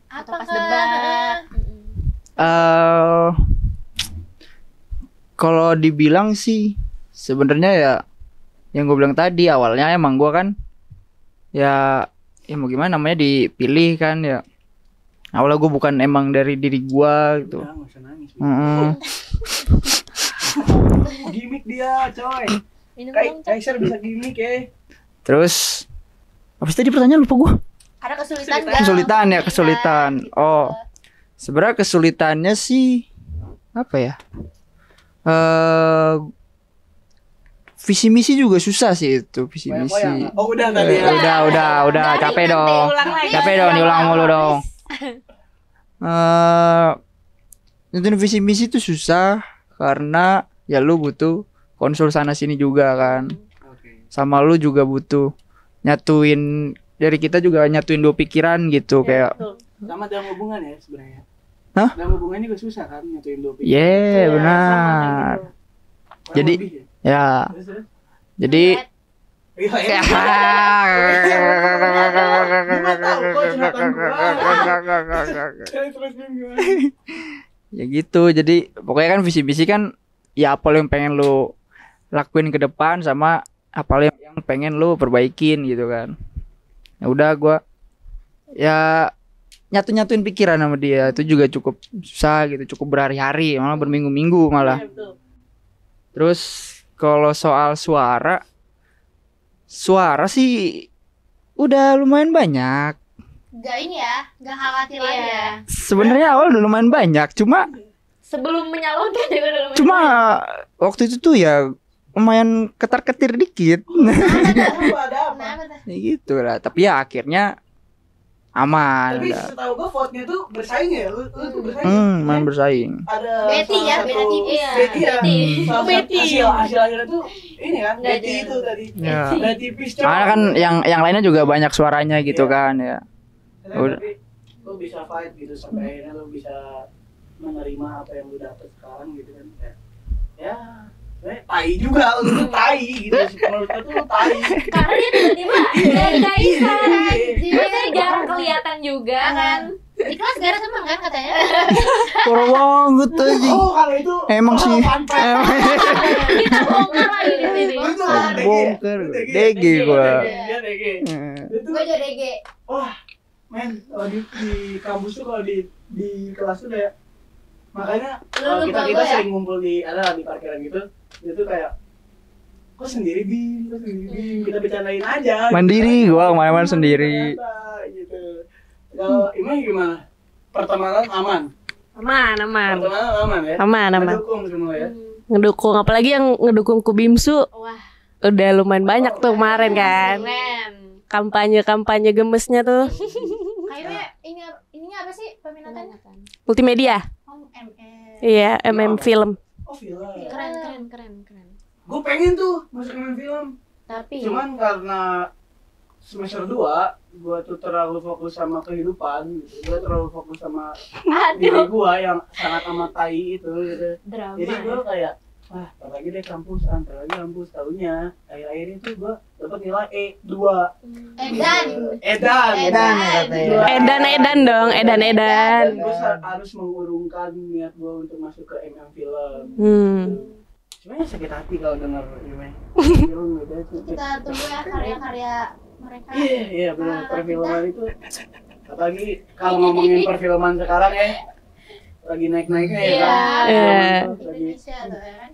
apa pas kah? debat. Kalau dibilang sih sebenarnya ya yang gue bilang tadi, awalnya emang gue kan ya ya mau gimana namanya dipilih kan ya. Awalnya gue bukan emang dari diri gue gitu. Udah, nggak usah nangis. Heeh. Gimik dia, coy. Minum dong, Cak. Kaiser bisa gimik ya. Terus apa sih tadi pertanyaan, lupa gue. Ada kesulitan nggak? Kesulitan ya, kesulitan. Oh, sebenarnya kesulitannya sih apa ya? Visi misi juga susah sih itu, visi misi. Poyang-poyang. Oh, udah tadi ya. Udah, capek dong. Capek dong, diulang mulu dong. Itu visi misi itu susah karena ya lu butuh konsul sana sini juga kan. Oke. Sama lu juga butuh nyatuin, dari kita juga nyatuin dua pikiran gitu kayak. Sama dalam hubungan ya sebenarnya. Hah? Dalam hubungan juga susah kan nyatuin dua pikiran. Yeah, benar. Kurang Jadi lebih ya. ya, Terus. jadi Iya, ya. Gimana tahu kok curhatan gua? Terus gimana? Ya gitu. Jadi pokoknya kan visi misi kan ya apa yang pengen lu lakuin ke depan sama apa yang pengen lu perbaikin gitu kan. Ya udah gua ya nyatuin pikiran sama dia itu juga cukup susah gitu, cukup berhari-hari, malah berminggu-minggu malah. Terus kalau soal suara sih udah lumayan banyak. Gak ini ya, gak khawatir lagi Iya. ya. Sebenarnya awal udah lumayan banyak, cuma Sebelum menyalonkan ya udah lumayan. cuma waktu itu tuh ya lumayan ketar-ketir dikit. Ada apa? Kenapa tuh? Ya gitu lah, tapi ya akhirnya aman. Tapi Dah. setahu gua vote-nya tuh bersaing ya. Lu tuh bersaing. Main bersaing. Ada Betty salah ya, satu- beda tipis. Iya, Betty ya. Betty. Salah satu Betty. hasil akhirnya tuh ini kan Nggak Betty ada. itu tadi. Ya. Beda tipis coy. Karena kan yang lainnya juga banyak suaranya gitu Iya. kan ya. udah. Tapi lu bisa fight gitu sampai akhirnya lu bisa menerima apa yang lu dapet sekarang gitu kan. Ya, tai juga lu tuh tai gitu. Menurut gua tuh lu tai. Karena dia tiba-tiba dari Kaisar. Anjir. Biasanya jarang kelihatan juga kan. Di kelas gak ada teman kan katanya? Parah banget aja. Oh, kalau itu Emang sih. Kita bongkar lagi di sini. Bongkar. DG gua. Dia DG. Itu Gue jadi DG. wah, men, kalau di kampus tuh kalau di kelas tuh kayak makanya kalau Lu kita lupa gua ya? sering ngumpul di di parkiran gitu, itu kayak kok sendiri Bim, kita bercandain aja. Mandiri gitu. gua kemana-mana sendiri. Ternyata, gitu. Kalau Imai gimana? Pertemanan aman. Aman. Pertemanan aman ya. Aman. Mendukung semua ya. Ngedukung, apalagi yang ngedukung Kubimsu Wah, udah lumayan banyak tuh kemarin kan. keren. Kampanye gemesnya tuh. Kayaknya ininya apa sih peminatannya? Multimedia. Oh, MM. Iya, MM film. Oh, film. Keren. Gue pengen tuh masuk main film. Tapi Cuman karena semester 2 gua tuh terlalu fokus sama kehidupan gitu. Gua terlalu fokus sama diri gua yang sangat amat tai itu gitu. drama. Jadi gua kayak wah, ntar lagi deh kampus, taunya akhir-akhir itu gua dapat nilai E2. Edan Edan dong, edan. Dan gua harus mengurungkan niat gua untuk masuk ke MM Film. Cuma ya sakit hati kalau denger ini. Film gitu. Kita tunggu ya karya-karya mereka. Iya benar, perfilman itu apalagi kalau ngomongin perfilman sekarang ya lagi naik-naiknya ya kan. Iya. Indonesia tuh ya kan.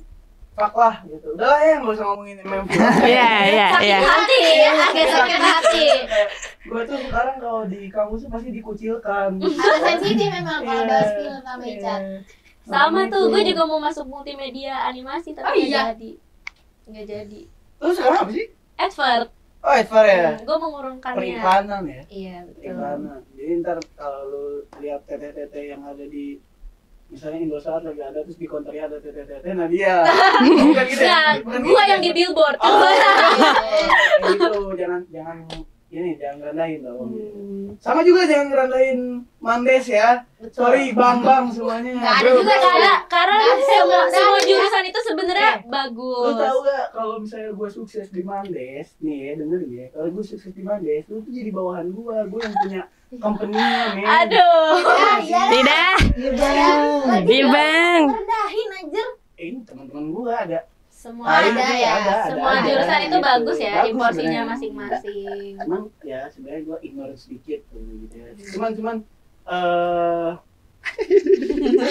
Fuck lah gitu. Udah lah ya nggak usah ngomongin MM film. Iya. Hati, agak sakit hati. Gue tuh sekarang kalau di kampus tuh pasti dikucilkan. Ada sensitif memang kalau bahas film sama Icat. Sama tuh, gue juga mau masuk multimedia animasi tapi nggak jadi. Terus sekarang apa sih? Advert. Oh, Edvar ya. Gue mengurungkannya. Periklanan ya. Iya betul. Periklanan. Jadi ntar kalau lu lihat TT-TT yang ada di misalnya Indosat lagi ada terus di counternya ada TT-TT, nah dia. Bukan gitu ya? Nah, gue yang di billboard. Oh, kayak gitu. Jangan jangan ngerendahin dong. Sama juga jangan ngerendahin Mandes ya. Sorry bang semuanya. Nggak ada Bro, juga, bro. Karena semua jurusan itu sebenarnya Lu bagus. tau gak kalau misalnya gue sukses di Mandes nih ya, dengerin ya, kalau gue sukses di Mandes lu tuh jadi bawahan gue yang punya company-nya men. Aduh. Tidak. Iya bang. Iya, Bang. Rendahin anjir. Ini teman-teman gue ada Semua Ah, ada iya, ya. ada, Semua ada, jurusan ada, itu gitu. bagus ya, di Bagus porsinya sebenarnya. masing-masing. Cuman ya sebenarnya gue ignore sedikit gitu ya. Cuman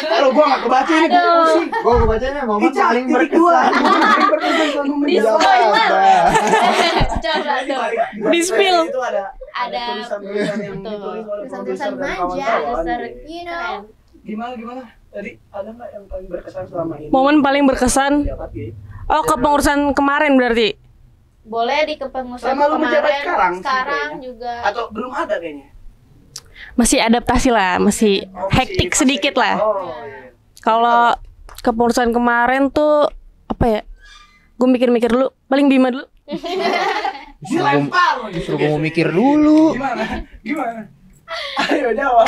kalau gue gak kebaca ini gue Aduh. pusing. Gue bacanya momen Ica, paling titik dua. berkesan. Paling berkesan selama Di menjawab. spoiler. Coba Di dong. balik- di balik Di spill. itu ada Ada tulisan-tulisan yang betul. ditulis oleh Tulisan-tulisan produser dan manja, kawan-kawan. Produser, Gitu. You know. Gimana tadi ada nggak yang paling berkesan selama ini? Momen paling berkesan? Menjabat, gitu. Oh, kepengurusan kemarin berarti. Boleh di kepengurusan Sama lu menjabat sekarang sih sekarang kayaknya. juga. Atau belum ada kayaknya? Masih adaptasi lah, masih Oh, masih hektik fase sedikit itu. lah. Oh, iya. Kalau kepengurusan kemarin tuh apa ya? Gue mikir-mikir dulu, paling Bima dulu. Dilempar. Justru gue mau mikir dulu. Gimana? Ayo jawab.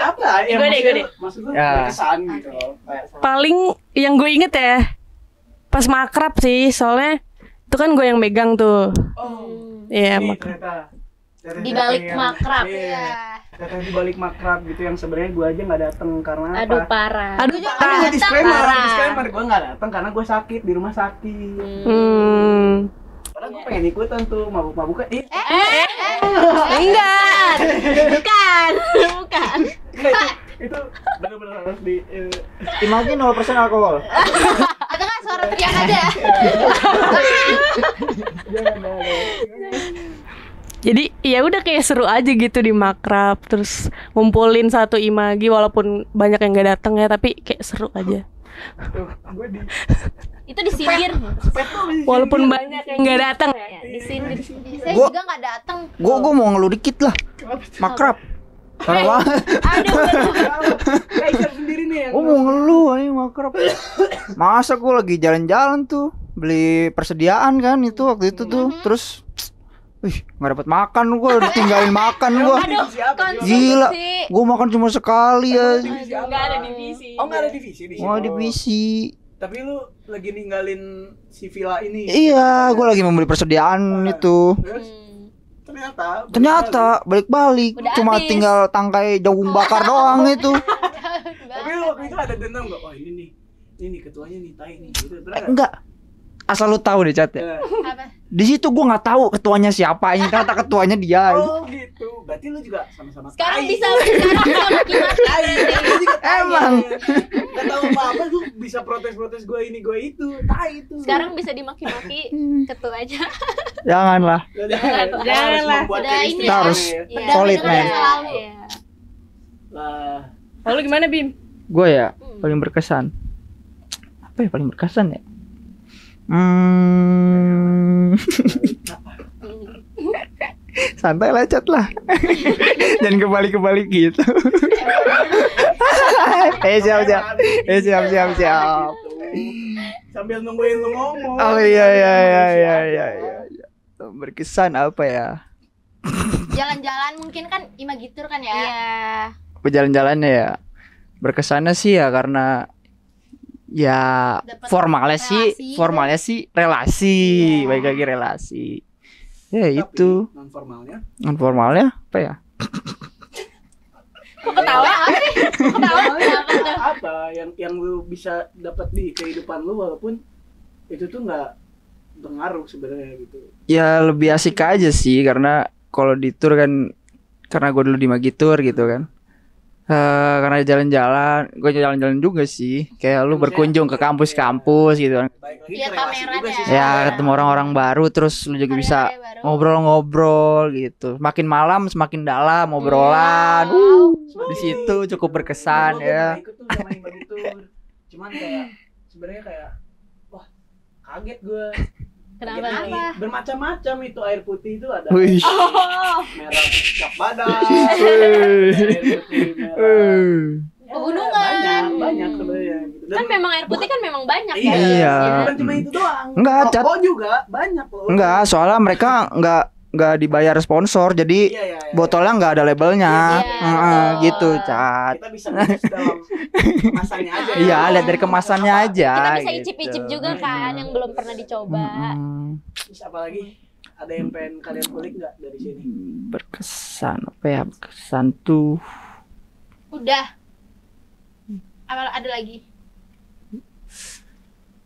Apa yang Gue deh. maksud lu Ya. berkesan gitu loh. Kayak Paling yang gue inget ya, pas makrab sih, soalnya itu kan gue yang megang tuh. oh, Iya, ini makrab. ternyata. Di balik makrab. Iya. Ternyata di balik makrab gitu yang sebenarnya gue aja nggak datang karena Aduh apa? parah. Aduh, Tapi gue disclaimer, Parah. gue nggak datang karena gue sakit di rumah sakit. Padahal gue pengen ikutan tuh mabuk-mabukan. Enggak. Bukan. Bukan. Itu benar-benar harus di. Imagine 0% alkohol. Atau kan suara teriak aja. Jangan. Jadi ya udah kayak seru aja gitu di makrab, terus ngumpulin satu imagi walaupun banyak yang gak datang ya, tapi kayak seru aja. Tuh, gue di. Itu disindir. Sepet tuh di sini. Walaupun banyak yang gak datang ya. Ya, disindir. Saya Gua- juga nggak datang. Gue mau ngeluh dikit lah. Makrab. Karena Aduh. Kaisar sendiri nih yang. gue mau ngeluh ini makrab. Masa gue lagi jalan-jalan tuh beli persediaan kan itu waktu itu tuh, terus nggak dapat makan, gue ditinggalin makan gue. Aduh. Gila, Konsumsi. gue makan cuma sekali ya. Nggak ada divisi. Oh nggak ada divisi di sini. Mau divisi. Tapi lu lagi ninggalin si villa ini. Iya, gue lagi membeli persediaan itu. Terus ternyata Balik-balik Udah cuma habis. tinggal tangkai jagung bakar doang itu. Tapi lu waktu itu ada dendam gak? Wah ini nih ketuanya nih tai nih gitu. Pernah nggak? Enggak. Asal lu tahu deh, Cat ya. Apa? Di situ gue nggak tahu ketuanya siapa, ini ternyata ketuanya dia. Oh gitu. Berarti lu juga sama-sama Sekarang tai. bisa maki-maki. Tai. Lu juga tai. Emang. Gak tahu apa-apa lu bisa protes-protes gue ini gue itu. Tai itu. Sekarang bisa dimaki-maki ketua aja. Janganlah. Janganlah. Sudah ini Kita harus Iya, solid, dengan men. masa lalu. Iya. Lah, Lalu gimana Bim? Gue ya paling berkesan. Apa ya paling berkesan ya? Santai lah, Cat lah. Jangan kebalik-kebalik gitu. Siap. Siap. sambil nungguin lu ngomong. Oh iya. Berkesan apa ya? jalan-jalan mungkin kan imagitur kan ya. Iya. Berjalan-jalannya ya. Berkesannya sih ya karena ya Dapet formalnya sih relasi, Iya. baik lagi relasi. Ya Tapi itu. non formalnya. Non formalnya apa ya? Kok ketawa? Ketawa kenapa tuh? Apa yang lu bisa dapat di kehidupan lu walaupun itu tuh nggak pengaruh sebenarnya gitu. Ya lebih asik aja sih karena kalau di tour kan karena gue dulu di Magitur gitu kan. Karena jalan-jalan juga sih. Kayak lu berkunjung ke kampus-kampus gitu kan. Baik lagi Lihat ke relasi pameran juga ya. sih. Ya ketemu orang-orang baru terus lu juga bisa Baru. ngobrol-ngobrol gitu. Makin malam semakin dalam obrolan. Di situ cukup berkesan Gua ya. pernah ikut tuh sama yang begitu. Cuman kayak sebenarnya kayak wah kaget gue. Kenapa? Bermacam-macam itu air putih itu ada Wih. merah cap badan, air putih merah. Pegunungan. Banyak sebenarnya. Gitu. Kan memang air putih kan memang banyak Iya. Iya. Bukan cuma itu doang. Enggak, Cat. Rokok juga banyak loh. Enggak, soalnya mereka enggak dibayar sponsor jadi Iya. botolnya nggak ada labelnya. Iya, betul. Gitu, Cat. Kita bisa nulis dalam kemasannya aja. Iya, lihat dari kemasannya aja. Kita bisa gitu. icip-icip juga kan yang belum pernah dicoba. Terus apa lagi? Ada yang pengen kalian kulik nggak dari sini? Berkesan apa ya? Berkesan tuh Udah. Apa ada lagi?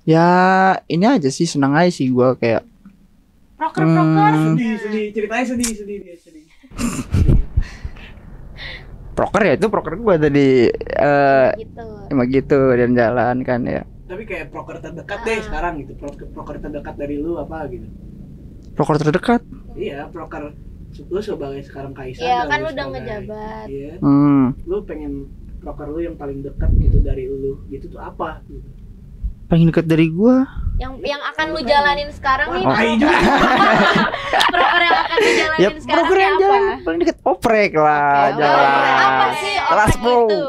Ya ini aja sih, senang aja sih gue kayak Proker. Sedih, ceritanya sedih dia sedih. proker ya, itu proker gue tadi Gitu. emang gitu dan jalan kan ya. Tapi kayak proker terdekat deh sekarang gitu. Proker terdekat dari lu apa gitu? Proker terdekat. Iya, proker lu sebagai sekarang Kaisar. Iya, dan kan lu udah sebagai- ngejabat. Iya. Hmm. Lu pengen proker lu yang paling dekat gitu dari lu gitu tuh apa gitu? Paling dekat dari gue. Yang akan lu jalanin sekarang nih. Wah, tai juga. Proker yang akan lu jalanin Ya sekarang proker yang nih jalan apa? paling dekat oprek lah, Oke, jalan. apa sih Kelas oprek pro. itu?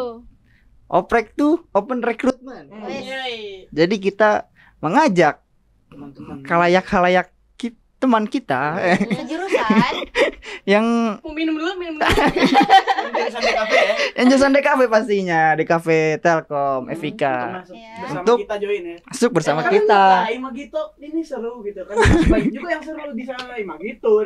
Oprek tuh open recruitment. Wes. Jadi kita mengajak Teman-teman. khalayak-khalayak teman kita Sejurusan. yang Minum dulu. Jurusan DKV ya. yang jurusan DKV pastinya, DKV Telkom, Evika. Masuk Iya. bersama Untuk- kita join ya. Masuk bersama Kan kita. Nah, Imagito ini seru gitu kan. Banyak juga yang seru di sana, Imagitur,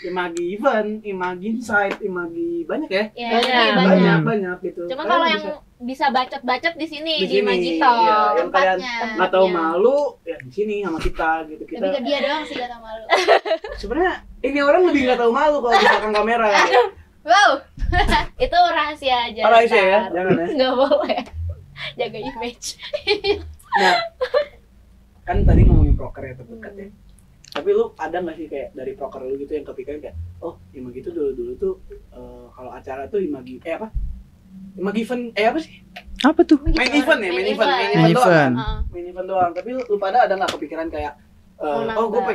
Imagi Event, Imagi Insight, Imagi banyak ya. Ya, Banyak. jadi banyak. Banyak gitu. Cuma Kalian kalau bisa- yang bisa bacot-bacot di sini Di di sini, Magito iya, yang kalian tempatnya. nggak tahu Iya. malu ya di sini sama kita gitu. Tapi Kita ke dia doang sih gak tau malu. sebenarnya ini orang lebih nggak tahu malu kalau di belakang kamera. Wow. Itu rahasia aja. Oh, rahasia ya? ntar. Jangan ya? Nggak boleh. Jaga image. Nah, kan tadi ngomongin proker ya terdekat ya. Tapi lu ada nggak sih kayak dari proker lu gitu yang kepikiran kayak, oh Imagi itu dulu tuh kalau acara tuh Imagi apa? Imagi event apa sih? Apa tuh? Main event ya, main event Main doang. event. Heeh. Main event doang. Tapi lu pada ada nggak kepikiran kayak, Mau oh gue nambah.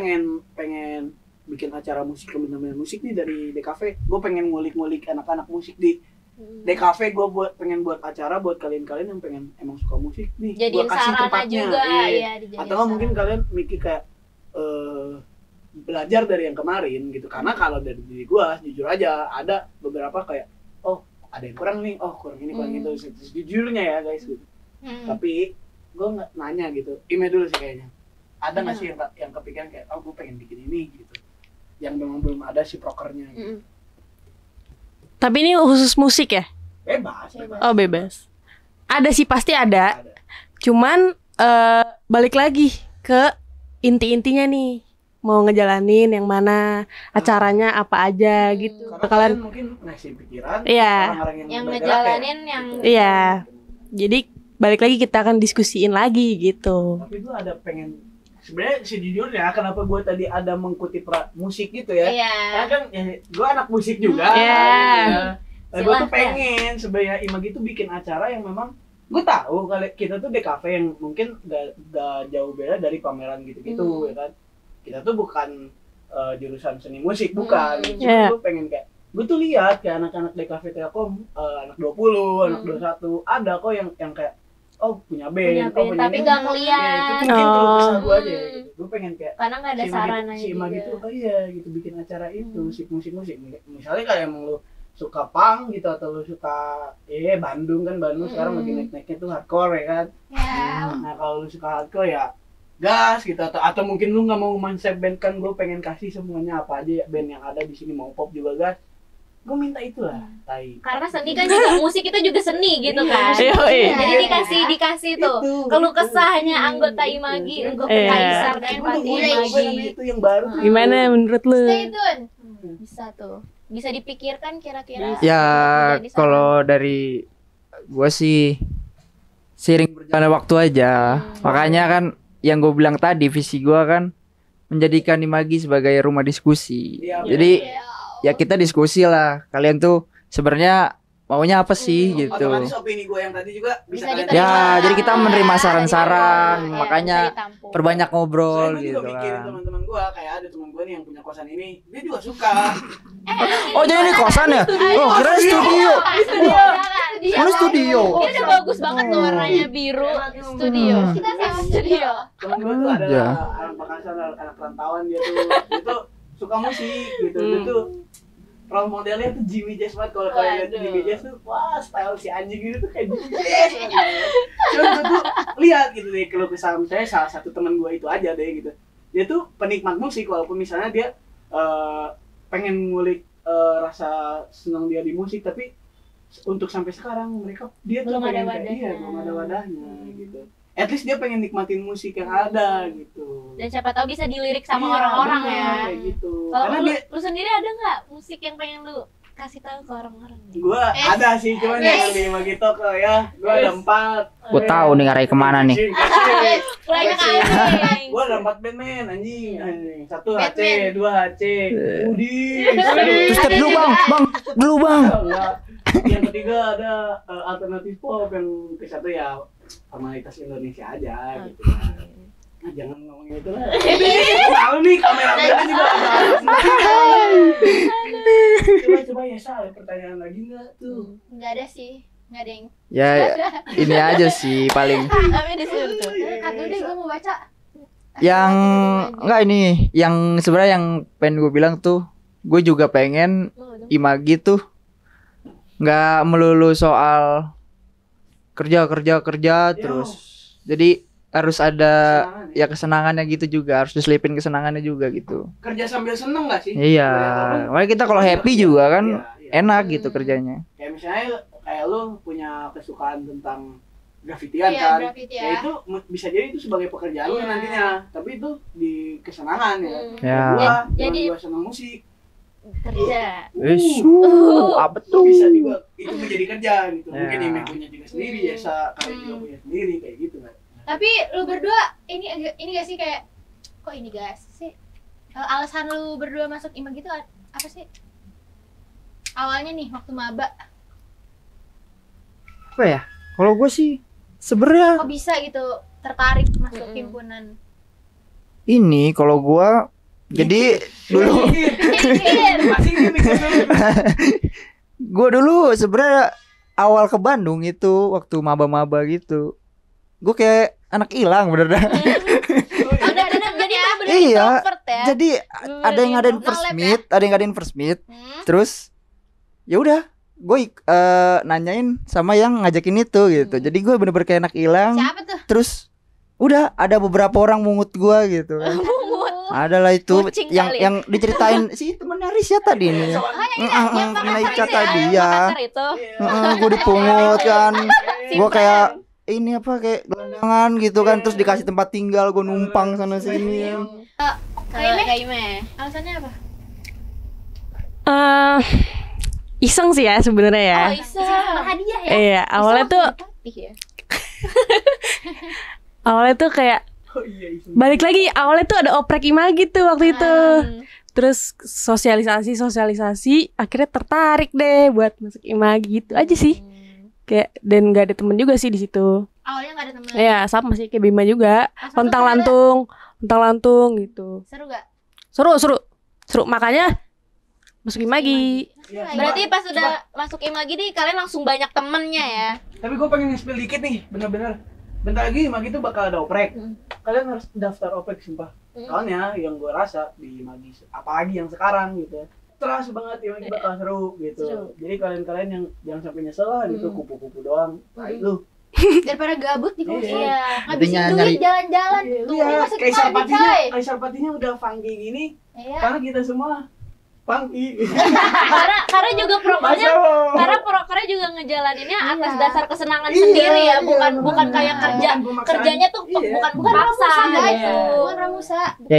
pengen bikin acara musik, bener-bener musik nih dari DKV. Gue pengen ngulik-ngulik anak-anak musik di DKV. Gue pengen buat acara buat kalian-kalian yang pengen emang suka musik nih. Jadiin Gua kasih sarana tempatnya. juga Iya. ya dijadiin Atau nggak mungkin sarana. kalian mikir kayak belajar dari yang kemarin gitu. Karena kalau dari diri gue jujur aja ada beberapa kayak, oh ada yang kurang nih, oh kurang ini kurang itu. Sejujurnya ya guys gitu. Tapi gue nggak nanya gitu, email dulu sih kayaknya. Ada nggak sih yang kepikiran kayak, oh gue pengen bikin ini gitu, yang memang belum ada si prokernya gitu. Tapi ini khusus musik ya? Bebas, bebas. Oh bebas. Ada sih, pasti ada. Ada. Cuman balik lagi ke inti-intinya nih. Mau ngejalanin yang mana, acaranya apa aja gitu. Karena Kalian kalian mungkin ngasih pikiran, Iya. orang-orang Yang bergerak ngejalanin ya, yang- gitu. Iya. Jadi balik lagi kita akan diskusiin lagi gitu. Tapi gue ada pengen, sebenarnya sejujurnya kenapa gue tadi ada mengkutip musik gitu ya. Iya. Karena kan ya, gue anak musik juga. Iya. Gue tuh Silahkan. pengen sebenarnya Imagi tuh bikin acara yang memang gue tahu kalau kita tuh DKV yang mungkin gak jauh beda dari pameran gitu-gitu ya kan. Kita tuh bukan jurusan seni musik, bukan. Cuma Iya. gue pengen kayak, gue tuh lihat kayak anak-anak DKV Telkom, anak 20, anak 21, ada kok yang kayak, oh punya Punya band, band, tapi ini. nggak Ya, ngeliat. itu mungkin kalau kesah gue aja Hmm. gitu. Gue pengen kayak Karena nggak ada sarananya si Imagi juga. tuh oh iya gitu bikin acara itu musik-musik misalnya kayak emang lu suka punk gitu atau lu suka Bandung kan, Bandung sekarang lagi naik-naiknya tuh hardcore ya kan. Ya. Nah kalau lu suka hardcore ya gas gitu, atau mungkin lu nggak mau konsep band kan, gue pengen kasih semuanya apa aja ya, band yang ada di sini, mau pop juga gas, gue minta itulah tai. Karena seni kan juga musik itu juga seni gitu kan. Iya, iya. Jadi dikasih tuh Itu, keluh itu. kesahnya anggota Imagi untuk Iya. Kaisar dan Gue Pati tungguin Imagi. itu yang baru tuh. Gimana menurut lu? Stay tune. Bisa tuh. Bisa dipikirkan kira-kira. Ya menjadi saran. kalau dari gua sih seiring berjalannya waktu aja. Makanya kan yang gue bilang tadi, visi gua kan menjadikan Imagi sebagai rumah diskusi. Iya, Jadi ya kita diskusi lah. Kalian tuh sebenarnya maunya apa sih gitu. Otomatis opini gue yang tadi juga bisa Bisa kalian diterima. Ya, jadi kita menerima saran-saran, Iya, makanya bisa ditampung. perbanyak Soalnya ngobrol gue gitu juga mikirin kan. teman-teman gue, kayak ada teman gue nih yang punya kosan ini, dia juga suka. Oh jadi ini kosan ya? Oh keren studio. Dia Mana studio? Dia udah bagus banget tuh warnanya biru. Studio. Kita sama studio. Teman gue tuh ada Aja. anak Makassar, anak rantauan, dia tuh suka musik gitu. Dia tuh role modelnya tuh Jimmy Jazz banget. Kalau kalian lihat Waduh. Jimmy Jazz tuh, wah style si anjing gitu tuh kayak Jimmy Jazz. Cuma gue tuh lihat gitu deh, kalau kesal misalnya salah satu teman gue itu aja deh gitu. Dia tuh penikmat musik, walaupun misalnya dia pengen ngulik rasa senang dia di musik, tapi untuk sampai sekarang dia tuh Belum ada pengen kayak, wadahnya. iya, belum ada wadahnya gitu. at least dia pengen nikmatin musik yang ada gitu. Dan siapa tahu bisa dilirik sama Iya, orang-orang bener, ya. kayak gitu. Kalau Karena lu, dia lu sendiri ada nggak musik yang pengen lu kasih tahu ke orang-orang? gua ada sih, cuman yang di Magito ya, gua ada 4. Gue tahu nih ngarahnya kemana nih. Banyak Kasihin. anjing. Gua ada 4 band men anjing. 1 HC, Batman. 2 HC. Udi. Terus step dulu bang. Enggak. Yang ketiga ada alternatif pop, yang ke-1 ya formalitas Indonesia aja gitu kan. Nah, jangan ngomongin itu lah. Tahu nih kameramen juga ada. Coba ya Sal, pertanyaan lagi enggak tuh? Nggak ada sih, nggak ada yang. Ya ini aja sih paling. Tapi disuruh tuh. Kat dulu deh, gue mau baca. Yang enggak ini, yang sebenarnya yang pengen gue bilang tuh, gue juga pengen Imagi tuh nggak melulu soal kerja terus. Jadi harus ada ya kesenangannya gitu juga, harus diselipin kesenangannya juga gitu. Kerja sambil seneng gak sih? Iya, makanya kita kalau happy juga kan Iya. enak gitu kerjanya. Kayak misalnya kayak lu punya kesukaan tentang grafitian Iya, kan, graffiti ya ya. itu bisa jadi itu sebagai pekerjaan lu Iya. nantinya, tapi itu di kesenangan ya. Ya. Jadi- Gua senang musik, Kerja. Apa tuh? bisa juga itu menjadi kerja gitu. Ya. Mungkin Ime punya juga sendiri, Yesa kalian juga punya sendiri kayak gitu kan. Tapi lu berdua ini gak sih kayak kok ini gak sih? Alasan lu berdua masuk IMA gitu apa sih? Awalnya nih waktu maba, Apa ya? Kalau gue sih sebenarnya kok bisa gitu tertarik masuk Mm-mm. himpunan? ini kalau gue jadi dulu Masih ini mikir dulu. gue dulu sebenarnya awal ke Bandung itu waktu maba-maba gitu. Gue kayak anak hilang bener dah. Ada jadi bener-bener Iya. introvert ya. Jadi ada yang ngadain No first lab ya? meet, ada yang ngadain first meet. Hmm? Terus ya udah, gue nanyain sama yang ngajakin itu gitu. Jadi gue bener-bener kayak anak hilang. Siapa tuh? Terus udah ada beberapa orang mungut gue gitu kan. Adalah itu Kucing yang kali. yang diceritain si temennya Risya tadi nih. Risya tadi ya. Makassar itu. Gue dipungut kan. Gue kayak ini apa kayak gelandangan gitu kan, terus dikasih tempat tinggal, gue numpang sana sini kan. Kaime. Alasannya apa? Iseng sih ya sebenarnya ya. Oh, Isa. Hadiah ya? Iya, awalnya tuh Ya. kayak Oh iya, itu. balik lagi, awalnya tuh ada oprek Imagi tuh waktu itu. Terus sosialisasi akhirnya tertarik deh buat masuk Imagi gitu aja sih. Kayak dan gak ada temen juga sih di situ. Awalnya gak ada temen. Ya sama sih kayak Bima juga. Langsung Lontang tuh lantung gitu. Seru gak? Seru makanya masuk Imagi. Iya, Berarti coba- pas udah masuk Imagi nih kalian langsung banyak temennya ya. Tapi gue pengen nge-spill dikit nih, bener-bener. Bentar lagi Magi tuh bakal ada oprek. Kalian harus daftar oprek sumpah. Soalnya yang gue rasa di Magi, apalagi yang sekarang gitu ya, terasa banget ya Magi bakal seru gitu. Seru. Jadi kalian-kalian yang jangan sampai nyesel lah gitu, kupu-kupu doang. Tai lu. Daripada gabut di kos. Iya. Ngabisin Intinya duit nyari- jalan-jalan. Tuh, Iya, ini masuk Kaisar Imagi, Patinya, coy. Kaisar Patinya udah funky gini Iya. karena kita semua funky. karena juga prokernya Masuk. prokernya juga ngejalaninnya atas dasar kesenangan sendiri ya, bukan kayak kerjanya tuh bukan paksa guys. gitu. Bukan Ramusa. Ya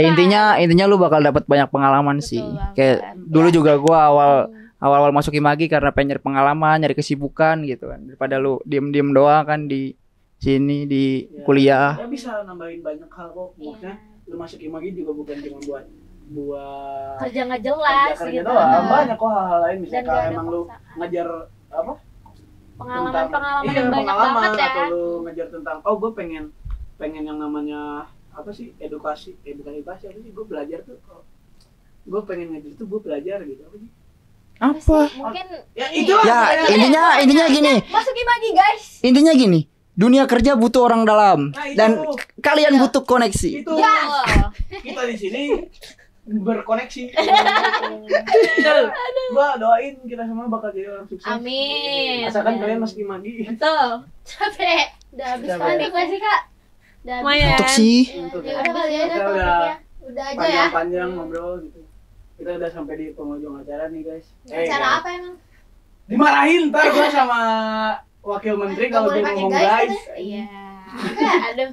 intinya lu bakal dapat banyak pengalaman sih. banget. Kayak dulu juga gua awal masuk Imagi karena pengen nyari pengalaman, nyari kesibukan gitu kan. Daripada lu diem-diem doang kan di sini di kuliah. Ya bisa nambahin banyak hal kok. Maksudnya lu masuk Imagi juga bukan cuma buat Kerja nggak jelas kerja gitu. doang, banyak kok hal-hal lain misalnya Dan kalau nggak ada emang lu paksaan. ngejar apa Pengalaman-pengalaman iya, yang banyak pengalaman, banget ya. atau lu ngejar tentang gue pengen yang namanya apa sih edukasi apa sih gue belajar tuh gue pengen ngejar tuh gue belajar gitu apa sih Apa? Mungkin ya ini itulah Ya intinya gini. Masuk Imagi, guys. Intinya gini. Dunia kerja butuh orang dalam Nah, itu. dan kalian butuh koneksi. itu Wow. kita di sini berkoneksi. Gua doain kita semua bakal jadi orang sukses. Amin. Asalkan kalian masuk Imagi. Betul. Capek. Udah habis Capek. panik gak sih, Kak? Udah habis. Lumayan. Untuk sih. Untuk Ya ya. udah kali ya Kita udah udah topiknya. Udah aja ya. Panjang-panjang ngobrol gitu. Kita udah sampai di penghujung acara nih guys. Acara guys. apa emang? Dimarahin ntar gua sama wakil menteri Nggak kalau boleh dia pakai ngomong guys, guys. kan? Iya. Aduh.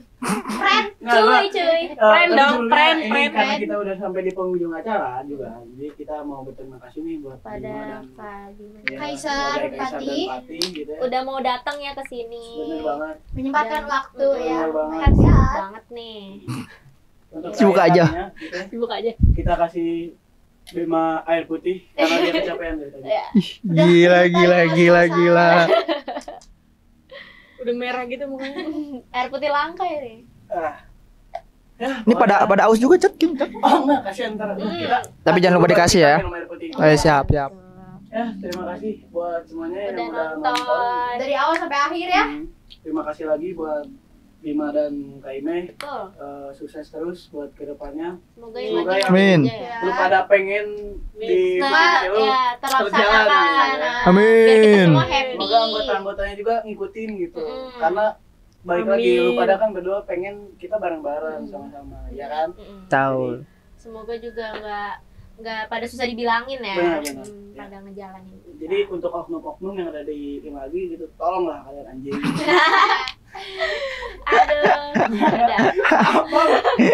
Friend, Nggak, cuy. Friend tapi dong, sebelumnya friend, ini friend. karena kita udah sampai di penghujung acara juga, jadi kita mau berterima kasih nih buat Bima Pada dan Kak gimana? ya, Kaisar, sebagai Kaisar Pati. dan Pati gitu ya. Udah mau datang ya ke sini. Bener banget. Menyempatkan Dan- waktu ya. Bener banget. Sibuk banget nih. Untuk Sibuk aja. kehadirannya, gitu ya, Dibuka aja. kita kasih Bima air putih karena dia kecapean dari tadi. Ya. Gila. Udah merah gitu mukanya. Air putih langka ya nih. Ah. Ya, Ini pada aus juga Cet. oh enggak, kasihan ntar kita. Tapi jangan lupa dikasih ya. Minum air putih. Siap. Ya, terima kasih buat semuanya yang Udah udah nonton. Dari awal sampai akhir ya. Terima kasih lagi buat Bima dan Kak Ime. Betul. Sukses terus buat kedepannya. Semoga Semoga yang yang- Amin. ya. Lu pada pengen di Nah, video ya terjalan, terlaksanakan. ya. Amin. Biar kita semua happy. semoga anggota-anggotanya juga ngikutin gitu. Mm. Karena balik lagi Amin. lu pada kan berdua pengen kita bareng-bareng sama-sama, ya kan? Mm-mm. Tahu. Semoga juga nggak pada susah dibilangin ya. Benar. Ya. Pada ngejalanin. Jadi untuk oknum-oknum yang ada di tim lagi gitu, tolonglah kalian anjing. Aduh. Udah.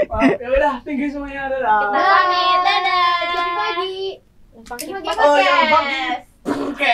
Maaf, ya udah, thank you semuanya, dadah. Kita pamit. Dadah. Jumpa lagi. Numpang Jumpa kipas. lagi. Oh, yang Podcast. Oke.